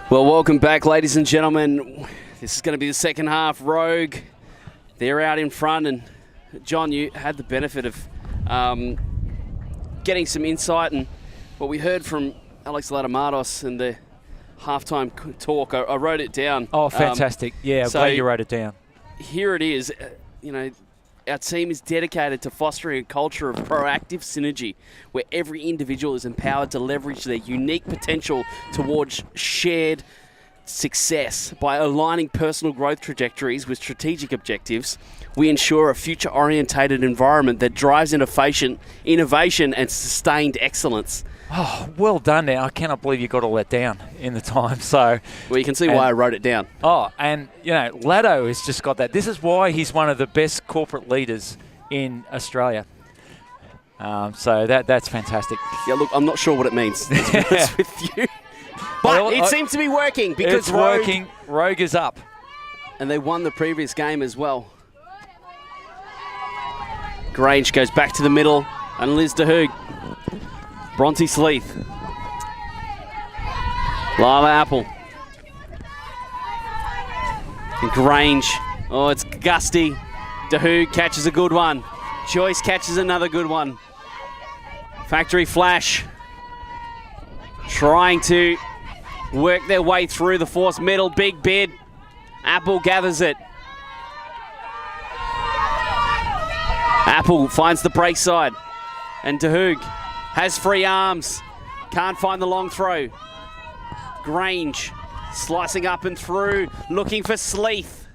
Speaker 1: Well, welcome back, ladies and gentlemen. This is going to be the second half. Rogue, they're out in front. And, John, you had the benefit of getting some insight. And what we heard from Alex Latamatos and the halftime talk, I wrote it down.
Speaker 2: Oh, fantastic. I'm glad you wrote it down.
Speaker 1: Here it is. Our team is dedicated to fostering a culture of proactive synergy where every individual is empowered to leverage their unique potential towards shared success. By aligning personal growth trajectories with strategic objectives, we ensure a future-orientated environment that drives innovation and sustained excellence.
Speaker 2: Oh, well done now. I cannot believe you got all that down in the time. So,
Speaker 1: well, you can see why I wrote it down.
Speaker 2: Oh, and, Lado has just got that. This is why he's one of the best corporate leaders in Australia. So that's fantastic.
Speaker 1: Yeah, look, I'm not sure what it means, to be honest with you. But it seems to be working because
Speaker 2: it's working. Rogue is up.
Speaker 1: And they won the previous game as well. Grange goes back to the middle, and Liz DeHoog. Bronte Sleeth. Lila Apple. And Grange. Oh, it's gusty. DeHoog catches a good one. Joyce catches another good one. Factory Flash. Trying to work their way through the force middle. Big bid. Apple gathers it. Apple finds the break side. And DeHoog has free arms. Can't find the long throw. Grange slicing up and through. Looking for Sleeth.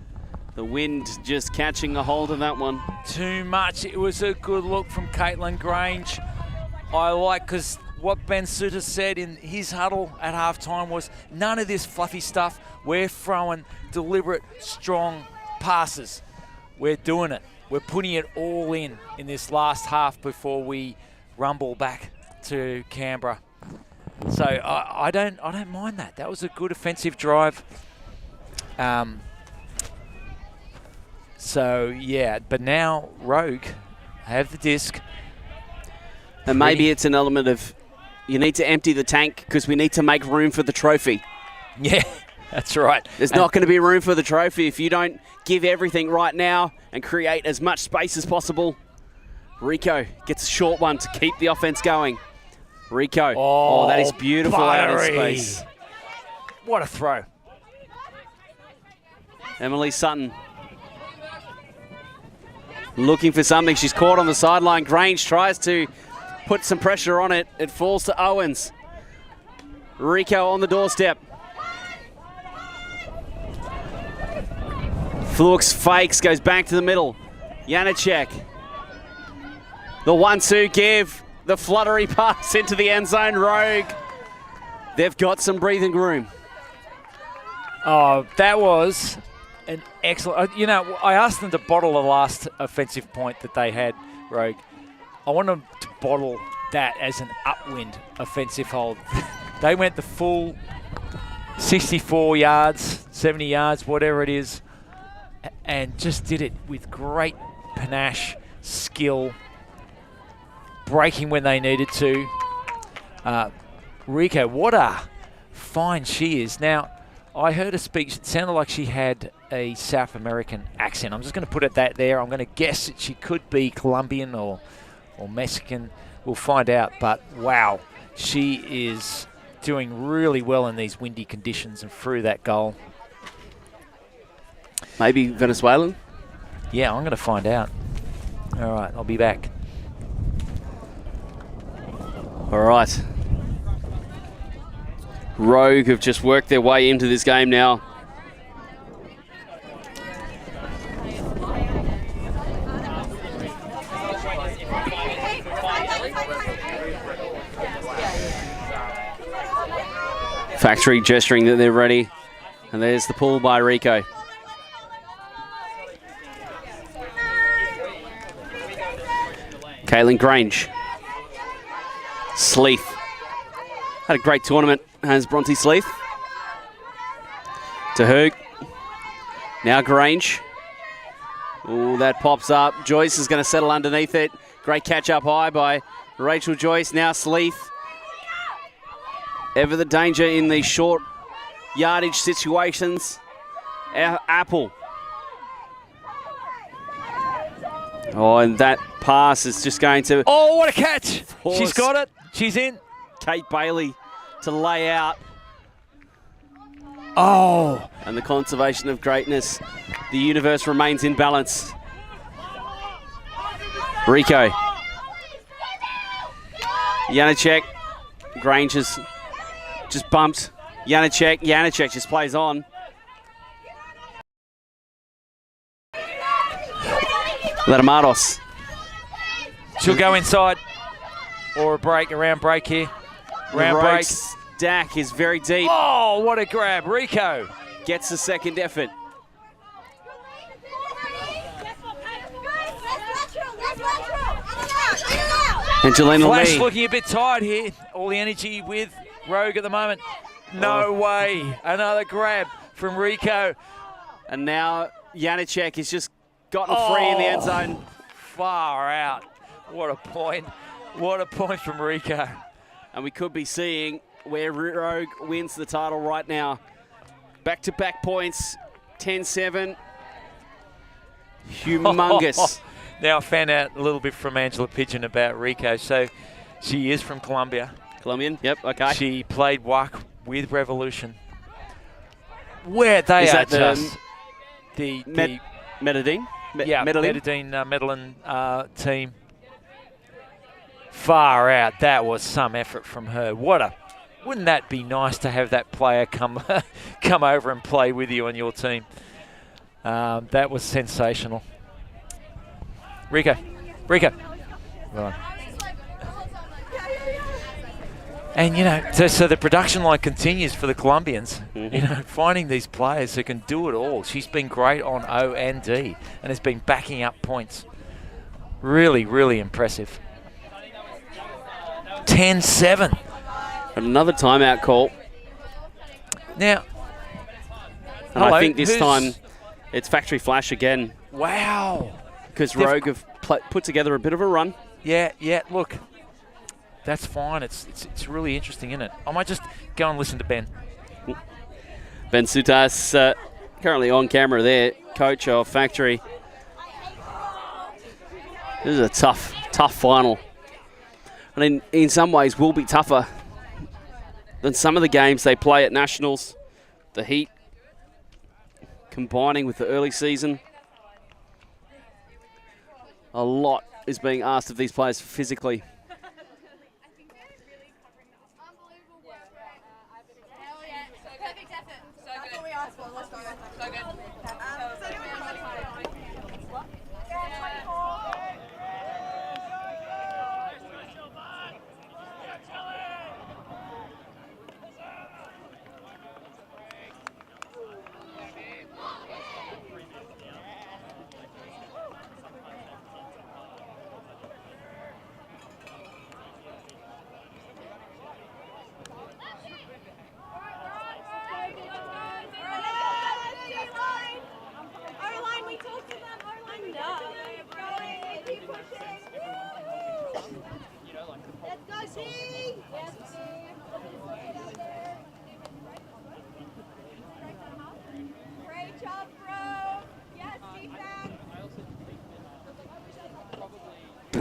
Speaker 1: The wind just catching a hold of that one.
Speaker 2: Too much. It was a good look from Caitlin Grange. I like, because what Ben Suter said in his huddle at halftime was none of this fluffy stuff. We're throwing deliberate, strong passes. We're doing it. We're putting it all in this last half before we rumble back to Canberra. So I don't mind that. That was a good offensive drive. But now Rogue have the disc.
Speaker 1: And maybe it's an element of you need to empty the tank because we need to make room for the trophy.
Speaker 2: Yeah, that's right.
Speaker 1: There's not going to be room for the trophy if you don't give everything right now and create as much space as possible. Rico gets a short one to keep the offense going. Rico. Oh, that is beautiful out of space.
Speaker 2: What a throw.
Speaker 1: Emily Sutton looking for something. She's caught on the sideline. Grange tries to put some pressure on it. It falls to Owens. Rico on the doorstep. Flux fakes, goes back to the middle. Janacek. The 1-2 give. The fluttery pass into the end zone. Rogue. They've got some breathing room.
Speaker 2: Oh, that was an excellent... I asked them to bottle the last offensive point that they had, Rogue. I want them to bottle that as an upwind offensive hold. They went the full 64 yards, 70 yards, whatever it is, and just did it with great panache, skill, breaking when they needed to. Rico, what a fine she is. Now, I heard her speak. It sounded like she had a South American accent. I'm just going to put it that there. I'm going to guess that she could be Colombian or Mexican. We'll find out. But, wow, she is doing really well in these windy conditions and through that goal.
Speaker 1: Maybe Venezuelan?
Speaker 2: Yeah, I'm going to find out. All right, I'll be back.
Speaker 1: All right. Rogue have just worked their way into this game now. Factory gesturing that they're ready. And there's the pull by Rico. Caitlin Grange. Sleeth. Had a great tournament, has Bronte Sleeth. DeHoog. Now Grange. Oh, that pops up. Joyce is going to settle underneath it. Great catch up high by Rachel Joyce. Now Sleeth. Ever the danger in the short yardage situations. Apple. Oh, and that pass is just going to...
Speaker 2: Oh, what a catch.
Speaker 1: force
Speaker 2: She's got it. She's in.
Speaker 1: Kate Bailey to lay out.
Speaker 2: Oh.
Speaker 1: And the conservation of greatness. The universe remains in balance. Rico. Janacek. Granger's just bumped. Janacek just plays on. Latamatos.
Speaker 2: She'll go inside. Or around break here. Round break.
Speaker 1: Stack is very deep.
Speaker 2: Oh, what a grab. Rico.
Speaker 1: Gets the second effort. Angelina
Speaker 2: Flash
Speaker 1: Lee.
Speaker 2: looking a bit tired here. All the energy with Rogue at the moment. No way. Another grab from Rico.
Speaker 1: And now Janacek has just gotten free in the end zone.
Speaker 2: Far out. What a point. What a point from Rico.
Speaker 1: And we could be seeing where Rogue wins the title right now. Back-to-back points, 10-7. Humongous.
Speaker 2: Now I found out a little bit from Angela Pigeon about Rico. So she is from Colombia.
Speaker 1: Colombian, yep, okay.
Speaker 2: She played WAC with Revolution. Where they
Speaker 1: Is
Speaker 2: are
Speaker 1: that
Speaker 2: just the
Speaker 1: Medellin?
Speaker 2: Medellin team. Far out. That was some effort from her. Wouldn't that be nice to have that player come over and play with you on your team? That was sensational. Rico. Right. And, so the production line continues for the Colombians.
Speaker 1: Mm-hmm.
Speaker 2: Finding these players who can do it all. She's been great on O and D and has been backing up points. Really, really impressive. 10-7.
Speaker 1: Another timeout call.
Speaker 2: Now,
Speaker 1: and I think this time it's Factory Flash again.
Speaker 2: Wow.
Speaker 1: Because Rogue have put together a bit of a run.
Speaker 2: Yeah, look. That's fine. It's really interesting, isn't it? I might just go and listen to Ben.
Speaker 1: Ben Sutas, currently on camera there, coach of Factory. This is a tough final. And in some ways will be tougher than some of the games they play at Nationals. The heat combining with the early season. A lot is being asked of these players physically.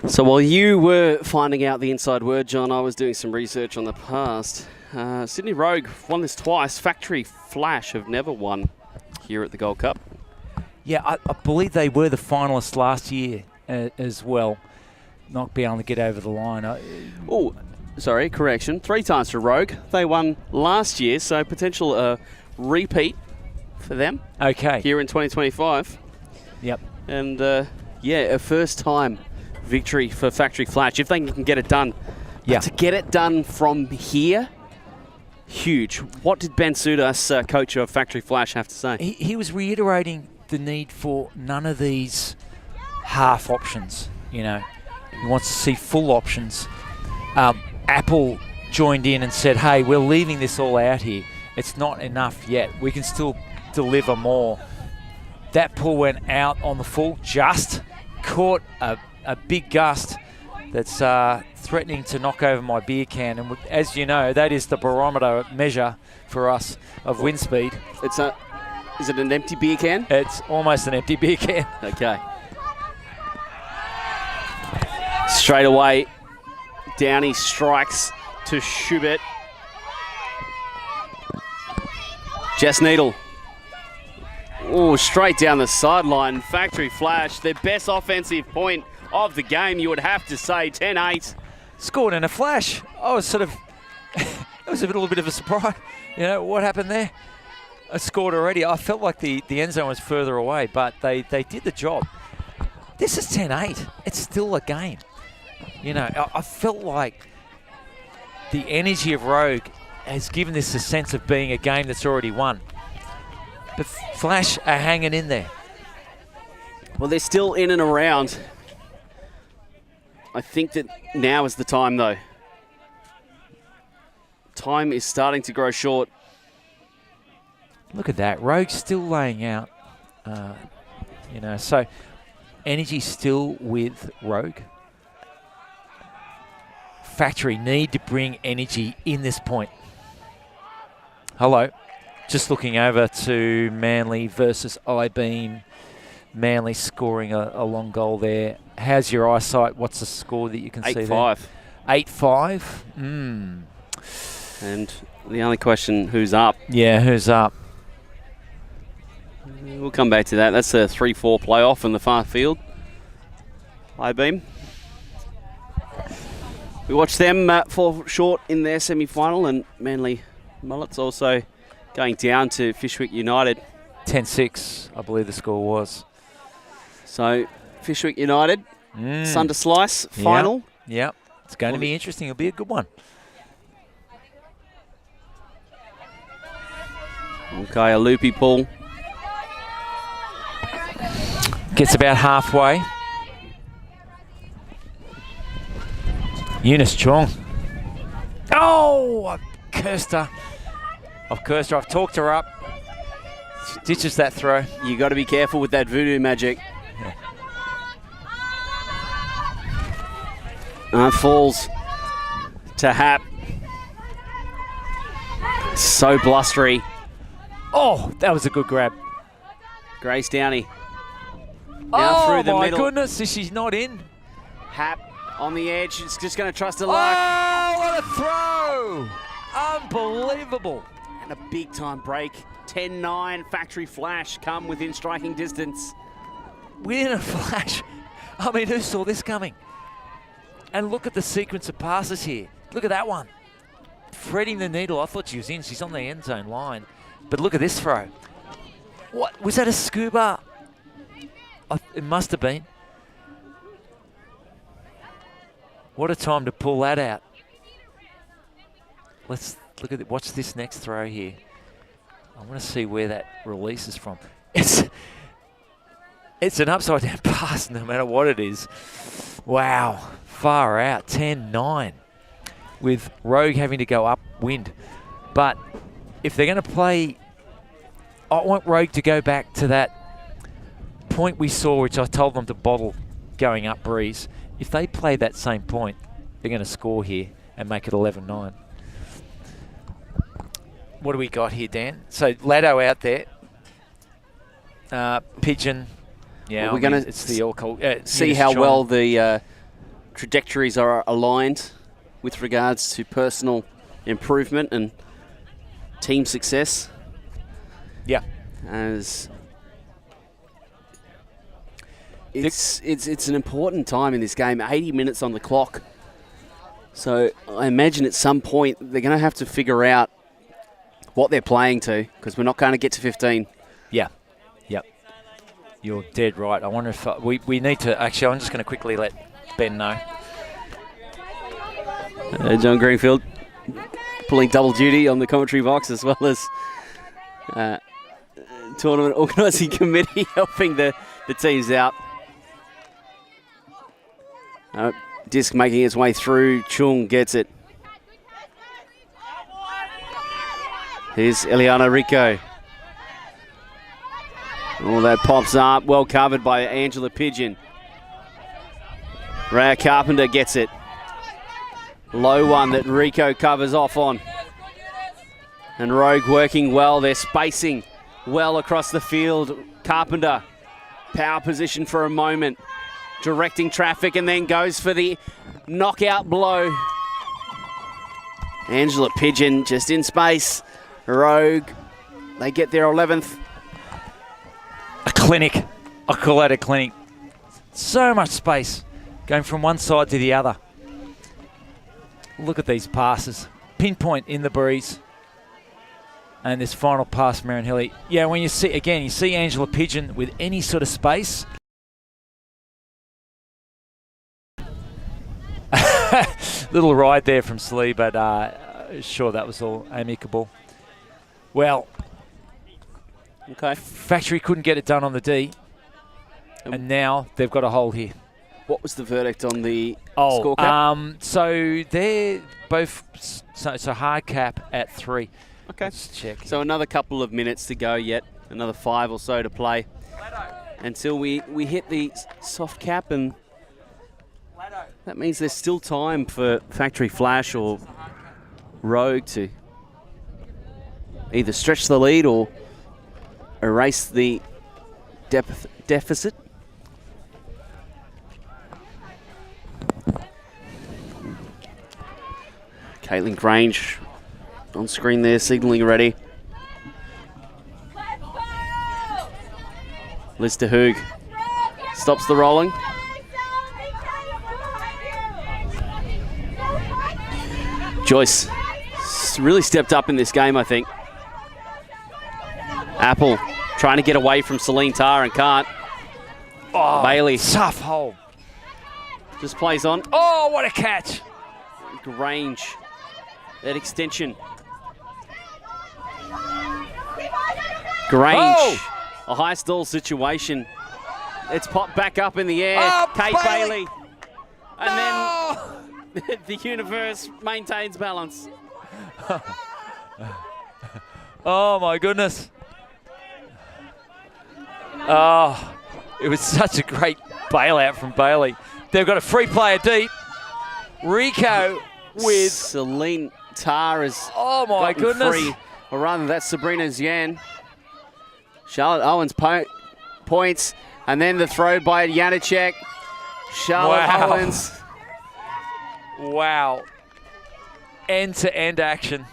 Speaker 1: So while you were finding out the inside word, John, I was doing some research on the past. Sydney Rogue won this twice. Factory Flash have never won here at the Gold Cup.
Speaker 2: Yeah, I believe they were the finalists last year as well. Not being able to get over the line.
Speaker 1: Oh, sorry, correction. 3 times for Rogue. They won last year, so potential repeat for them.
Speaker 2: Okay.
Speaker 1: Here in 2025.
Speaker 2: Yep.
Speaker 1: And, a first-time victory for Factory Flash, if they can get it done.
Speaker 2: Yeah.
Speaker 1: But to get it done from here, huge. What did Ben Sudas, coach of Factory Flash, have to say?
Speaker 2: He was reiterating the need for none of these half options, He wants to see full options. Apple joined in and said, hey, we're leaving this all out here. It's not enough yet. We can still deliver more. That pull went out on the full, just caught a big gust that's threatening to knock over my beer can. And as you know, that is the barometer measure for us of wind speed.
Speaker 1: Is it an empty beer can?
Speaker 2: It's almost an empty beer can.
Speaker 1: Okay. Straight away, Downey strikes to Schubert. Jess Needle. Oh, straight down the sideline. Factory flash. Their best offensive point of the game, you would have to say. 10-8.
Speaker 2: Scored in a flash. I was sort of, it was a little bit of a surprise. You know, what happened there? I scored already. I felt like the end zone was further away, but they did the job. This is 10-8. It's still a game. You know, I felt like the energy of Rogue has given this a sense of being a game that's already won. But Flash are hanging in there.
Speaker 1: Well, they're still in and around. I think that now is the time, though. Time is starting to grow short.
Speaker 2: Look at that. Rogue's still laying out. You know, so energy still with Rogue. Factory need to bring energy in this point. Hello. Just looking over to Manly versus I-Beam. Manly scoring a long goal there. How's your eyesight? What's the score that you can see there?
Speaker 1: 8-5.
Speaker 2: 8-5?
Speaker 1: And the only question, who's up?
Speaker 2: Yeah, who's up?
Speaker 1: We'll come back to that. That's a 3-4 playoff in the far field. I-Beam. We watched them fall short in their semi-final, and Manly Mullets also going down to Fishwick United.
Speaker 2: 10-6, I believe the score was.
Speaker 1: So, Fishwick United, Sunder Slice, final.
Speaker 2: Yep. It's going to be interesting. It'll be a good one.
Speaker 1: Okay, a loopy pull.
Speaker 2: Gets about halfway. Eunice Chong. Oh, I've cursed her. I've talked her up. She ditches that throw.
Speaker 1: You got to be careful with that voodoo magic. Falls to Hap. So blustery.
Speaker 2: Oh, that was a good grab.
Speaker 1: Grace Downey. Now through the middle.
Speaker 2: Oh, my goodness, she's not in.
Speaker 1: Hap on the edge. She's just going to trust her luck.
Speaker 2: Oh, what a throw. Unbelievable.
Speaker 1: And a big-time break. 10-9, Factory Flash come within striking distance.
Speaker 2: Within a flash. I mean, who saw this coming? And look at the sequence of passes here. Look at that one. Threading the needle. I thought she was in. She's on the end zone line. But look at this throw. What? Was that a scuba? It must have been. What a time to pull that out. Let's look at it. Watch this next throw here. I want to see where that releases from. It's an upside down pass no matter what it is. Wow. Far out. 10-9 with Rogue having to go upwind. But if they're going to play, I want Rogue to go back to that point we saw, which I told them to bottle going up breeze. If they play that same point, they're going to score here and make it 11-9. What do we got here, Dan? So Laddo out there. Pigeon. Yeah,
Speaker 1: well, we're going to see how well the trajectories are aligned with regards to personal improvement and team success.
Speaker 2: Yeah.
Speaker 1: As it's an important time in this game. 80 minutes on the clock. So I imagine at some point they're going to have to figure out what they're playing to, because we're not going to get to 15.
Speaker 2: Yeah. Yep. You're dead right. I wonder if we need to... Actually, I'm just going to quickly let Ben know.
Speaker 1: John Greenfield pulling double duty on the commentary box, as well as tournament organising committee helping the teams out. Disc making its way through. Chung gets it. Here's Eliana Rico. Oh, that pops up. Well covered by Angela Pigeon. Rhea Carpenter gets it. Low one that Rico covers off on. And Rogue working well. They're spacing well across the field. Carpenter, power position for a moment. Directing traffic and then goes for the knockout blow. Angela Pigeon just in space. Rogue, they get their 11th.
Speaker 2: A clinic. I call that a clinic. So much space going from one side to the other. Look at these passes. Pinpoint in the breeze. And this final pass, Marion Hilly. Yeah, when you see, again, you see Angela Pigeon with any sort of space. Little ride there from Slee, but sure, that was all amicable. Well,
Speaker 1: okay.
Speaker 2: Factory couldn't get it done on the D, and now they've got a hole here.
Speaker 1: What was the verdict on the scorecard?
Speaker 2: So they're both, so hard cap at 3.
Speaker 1: Okay.
Speaker 2: Let's check.
Speaker 1: So another couple of minutes to go yet. Another 5 or so to play until we hit the soft cap, and that means there's still time for Factory Flash or Rogue to either stretch the lead or erase the deficit. Caitlin Grange on screen there, signalling ready. Liz de Hoog stops the rolling. Joyce really stepped up in this game, I think. Apple trying to get away from Celine Tarr and can't.
Speaker 2: Oh,
Speaker 1: Bailey.
Speaker 2: Tough hole.
Speaker 1: Just plays on.
Speaker 2: Oh, what a catch.
Speaker 1: Grange. That extension. Grange.
Speaker 2: Oh.
Speaker 1: A high stall situation. It's popped back up in the air.
Speaker 2: Oh,
Speaker 1: Kate Bailey. And
Speaker 2: no.
Speaker 1: then the universe maintains balance.
Speaker 2: Oh, my goodness. Oh, it was such a great bailout from Bailey. They've got a free player deep. Rico with...
Speaker 1: Celine Tarr is
Speaker 2: oh, my goodness.
Speaker 1: free. Or rather, that's Sabrina Zian. Charlotte Owens points. And then the throw by Janacek. Charlotte Owens.
Speaker 2: Wow. End-to-end action.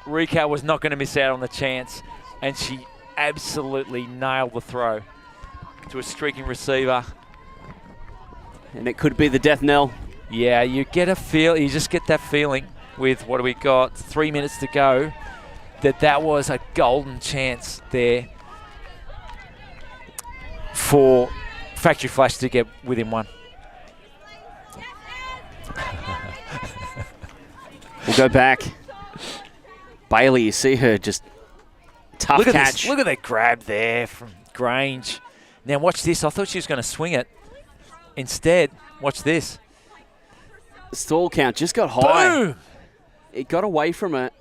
Speaker 2: Rico was not going to miss out on the chance, and she absolutely nailed the throw to a streaking receiver.
Speaker 1: And it could be the death knell.
Speaker 2: Yeah, you just get that feeling with, what do we got, 3 minutes to go, that was a golden chance there for Factory Flash to get within 1.
Speaker 1: We'll go back. Bailey, you see her just tough catch.
Speaker 2: Look at that grab there from Grange. Now watch this. I thought she was going to swing it. Instead, watch this.
Speaker 1: The stall count just got high.
Speaker 2: Boom!
Speaker 1: It got away from her.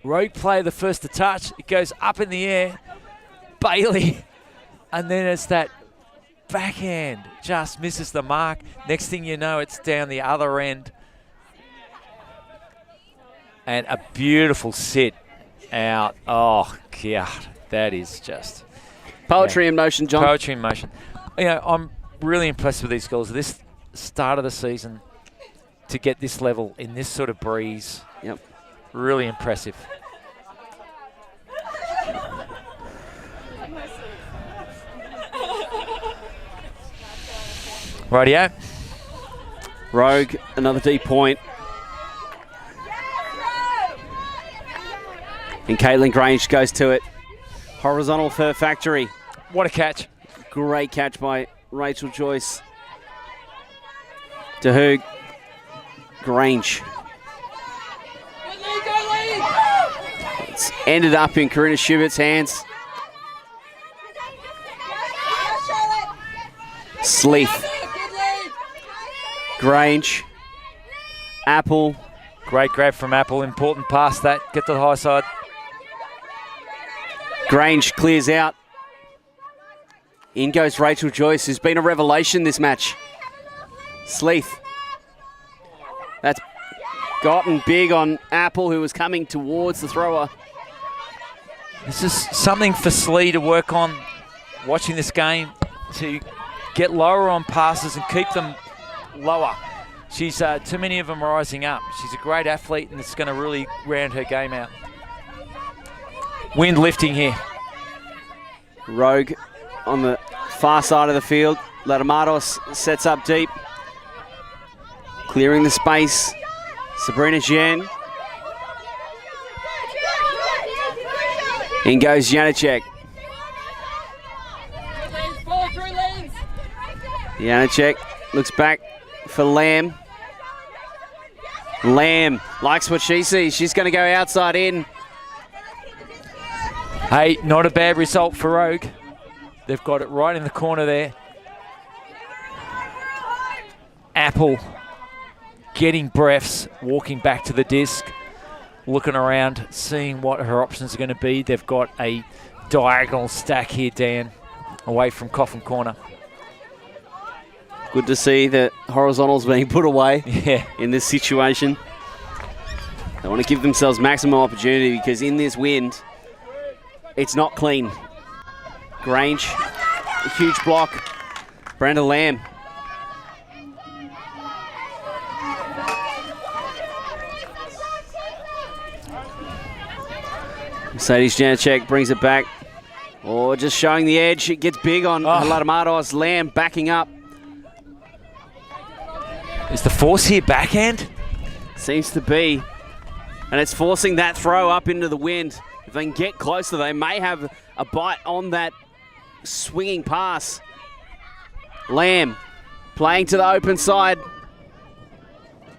Speaker 2: Rogue player the first to touch. It goes up in the air. Bailey. And then it's that backhand. Just misses the mark. Next thing you know, it's down the other end. And a beautiful sit out. Oh, God. That is just...
Speaker 1: Poetry in motion, John.
Speaker 2: Poetry in motion. You know, I'm really impressed with these girls. This start of the season, to get this level in this sort of breeze.
Speaker 1: Yep.
Speaker 2: Really impressive. Rightio.
Speaker 1: Rogue, another deep point. And Caitlin Grange goes to it. Horizontal for Factory.
Speaker 2: What a catch.
Speaker 1: Great catch by Rachel Joyce. De Hoog. Grange. It's ended up in Karina Schubert's hands. Sleeth. Grange. Apple.
Speaker 2: Great grab from Apple. Important pass that. Get to the high side.
Speaker 1: Grange clears out. In goes Rachel Joyce, who's been a revelation this match. Sleeth. That's gotten big on Apple, who was coming towards the thrower.
Speaker 2: This is something for Slee to work on, watching this game, to get lower on passes and keep them lower. She's too many of them rising up. She's a great athlete, and it's going to really round her game out. Wind lifting here.
Speaker 1: Rogue on the far side of the field. Latamatos sets up deep. Clearing the space. Sabrina Jen. In goes Janacek. Janacek looks back for Lamb. Lamb likes what she sees. She's going to go outside in.
Speaker 2: Hey, not a bad result for Rogue. They've got it right in the corner there. Apple getting breaths, walking back to the disc, looking around, seeing what her options are going to be. They've got a diagonal stack here, Dan, away from Coffin Corner.
Speaker 1: Good to see the horizontals being put away
Speaker 2: Yeah.
Speaker 1: in this situation. They want to give themselves maximum opportunity because in this wind, it's not clean. Grange, a huge block. Brenda Lamb. Mercedes Janacek brings it back. Or just showing the edge. It gets big on Latamatos. Lamb backing up.
Speaker 2: Is the force here backhand?
Speaker 1: Seems to be. And it's forcing that throw up into the wind. If they can get closer, they may have a bite on that swinging pass. Lamb playing to the open side.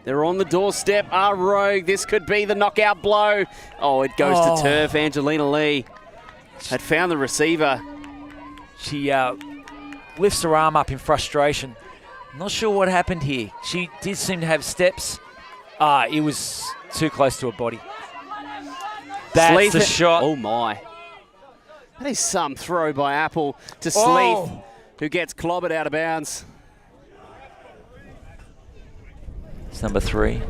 Speaker 1: They're on the doorstep. Rogue. This could be the knockout blow. Oh, it goes to turf. Angelina Lee had found the receiver.
Speaker 2: She lifts her arm up in frustration. Not sure what happened here. She did seem to have steps. It was too close to her body. That's
Speaker 1: Sleeth,
Speaker 2: the shot.
Speaker 1: Oh, my. That is some throw by Apple to Sleeth, who gets clobbered out of bounds.
Speaker 2: It's number 3.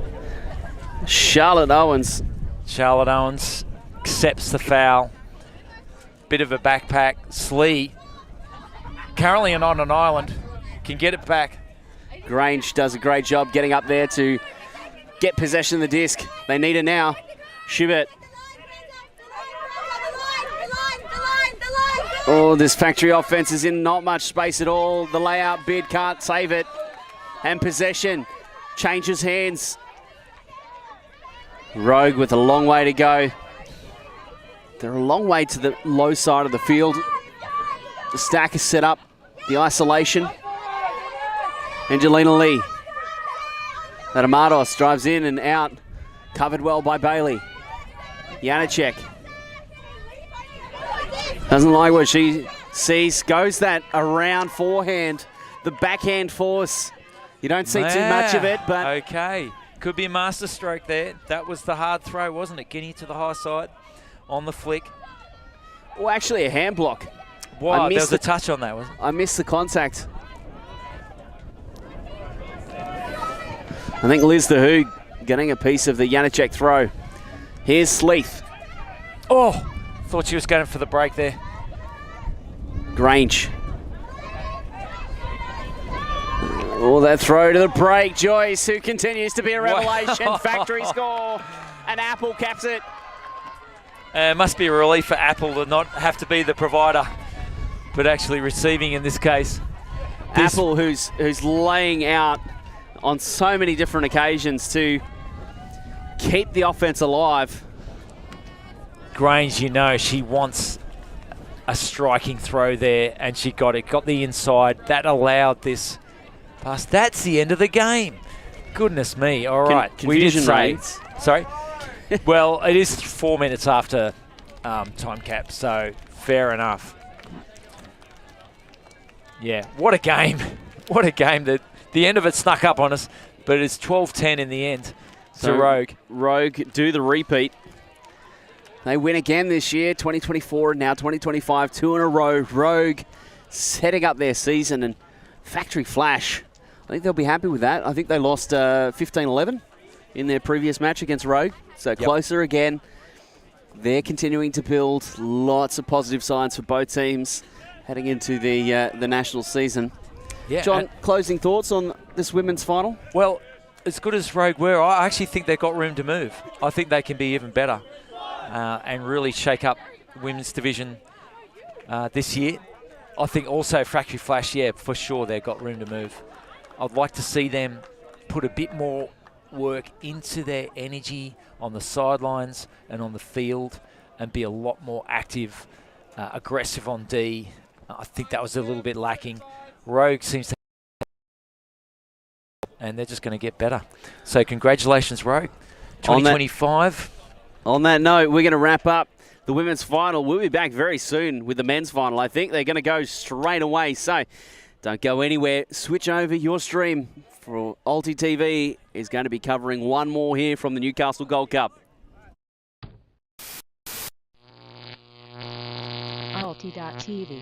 Speaker 1: Charlotte Owens.
Speaker 2: Charlotte Owens accepts the foul. Bit of a backpack. Slee, currently on an island, can get it back.
Speaker 1: Grange does a great job getting up there to get possession of the disc. They need it now. Schubert. Oh, this factory offense is in not much space at all. The layout bid can't save it. And possession changes hands. Rogue with a long way to go. They're a long way to the low side of the field. The stack is set up. The isolation. Angelina Lee. Latamatos drives in and out. Covered well by Bailey. Janacek. Doesn't like what she sees. Goes that around forehand. The backhand force. You don't see too much of it, but...
Speaker 2: Okay. Could be a master stroke there. That was the hard throw, wasn't it? Getting to the high side on the flick.
Speaker 1: Well, actually a hand block.
Speaker 2: Wow, there was a touch on that, wasn't it?
Speaker 1: I missed the contact. I think Liz the Who getting a piece of the Janacek throw. Here's Sleeth.
Speaker 2: Oh, thought she was going for the break there.
Speaker 1: Grange. Oh, that throw to the break. Joyce, who continues to be a revelation.
Speaker 2: Wow.
Speaker 1: Factory score. And Apple caps it.
Speaker 2: It must be a relief for Apple to not have to be the provider, but actually receiving in this case.
Speaker 1: Apple, who's laying out on so many different occasions to keep the offense alive.
Speaker 2: Grange, you know, she wants a striking throw there, and she got it. Got the inside. That allowed this pass. That's the end of the game. Goodness me. All right.
Speaker 1: Confusion rates.
Speaker 2: Sorry? Well, it is 4 minutes after time cap, so fair enough. Yeah, what a game. What a game. The end of it snuck up on us, but it's 12-10 in the end to Rogue.
Speaker 1: Rogue do the repeat. They win again this year, 2024 and now 2025, 2 in a row. Rogue setting up their season, and Factory Flash I think they'll be happy with that. I think they lost 15-11 in their previous match against Rogue. So closer again. They're continuing to build. Lots of positive signs for both teams heading into the national season.
Speaker 2: Yeah,
Speaker 1: John, closing thoughts on this women's final?
Speaker 2: Well, as good as Rogue were, I actually think they've got room to move. I think they can be even better and really shake up the women's division this year. I think also Factory Flash, yeah, for sure they've got room to move. I'd like to see them put a bit more work into their energy on the sidelines and on the field and be a lot more active, aggressive on D. I think that was a little bit lacking. Rogue seems to, and they're just going to get better. So congratulations, Rogue. 2025.
Speaker 1: On that note, we're going to wrap up the women's final. We'll be back very soon with the men's final. I think they're going to go straight away. So don't go anywhere. Switch over your stream for ULTI.TV is going to be covering one more here from the Newcastle Gold Cup.
Speaker 4: ULTI.TV.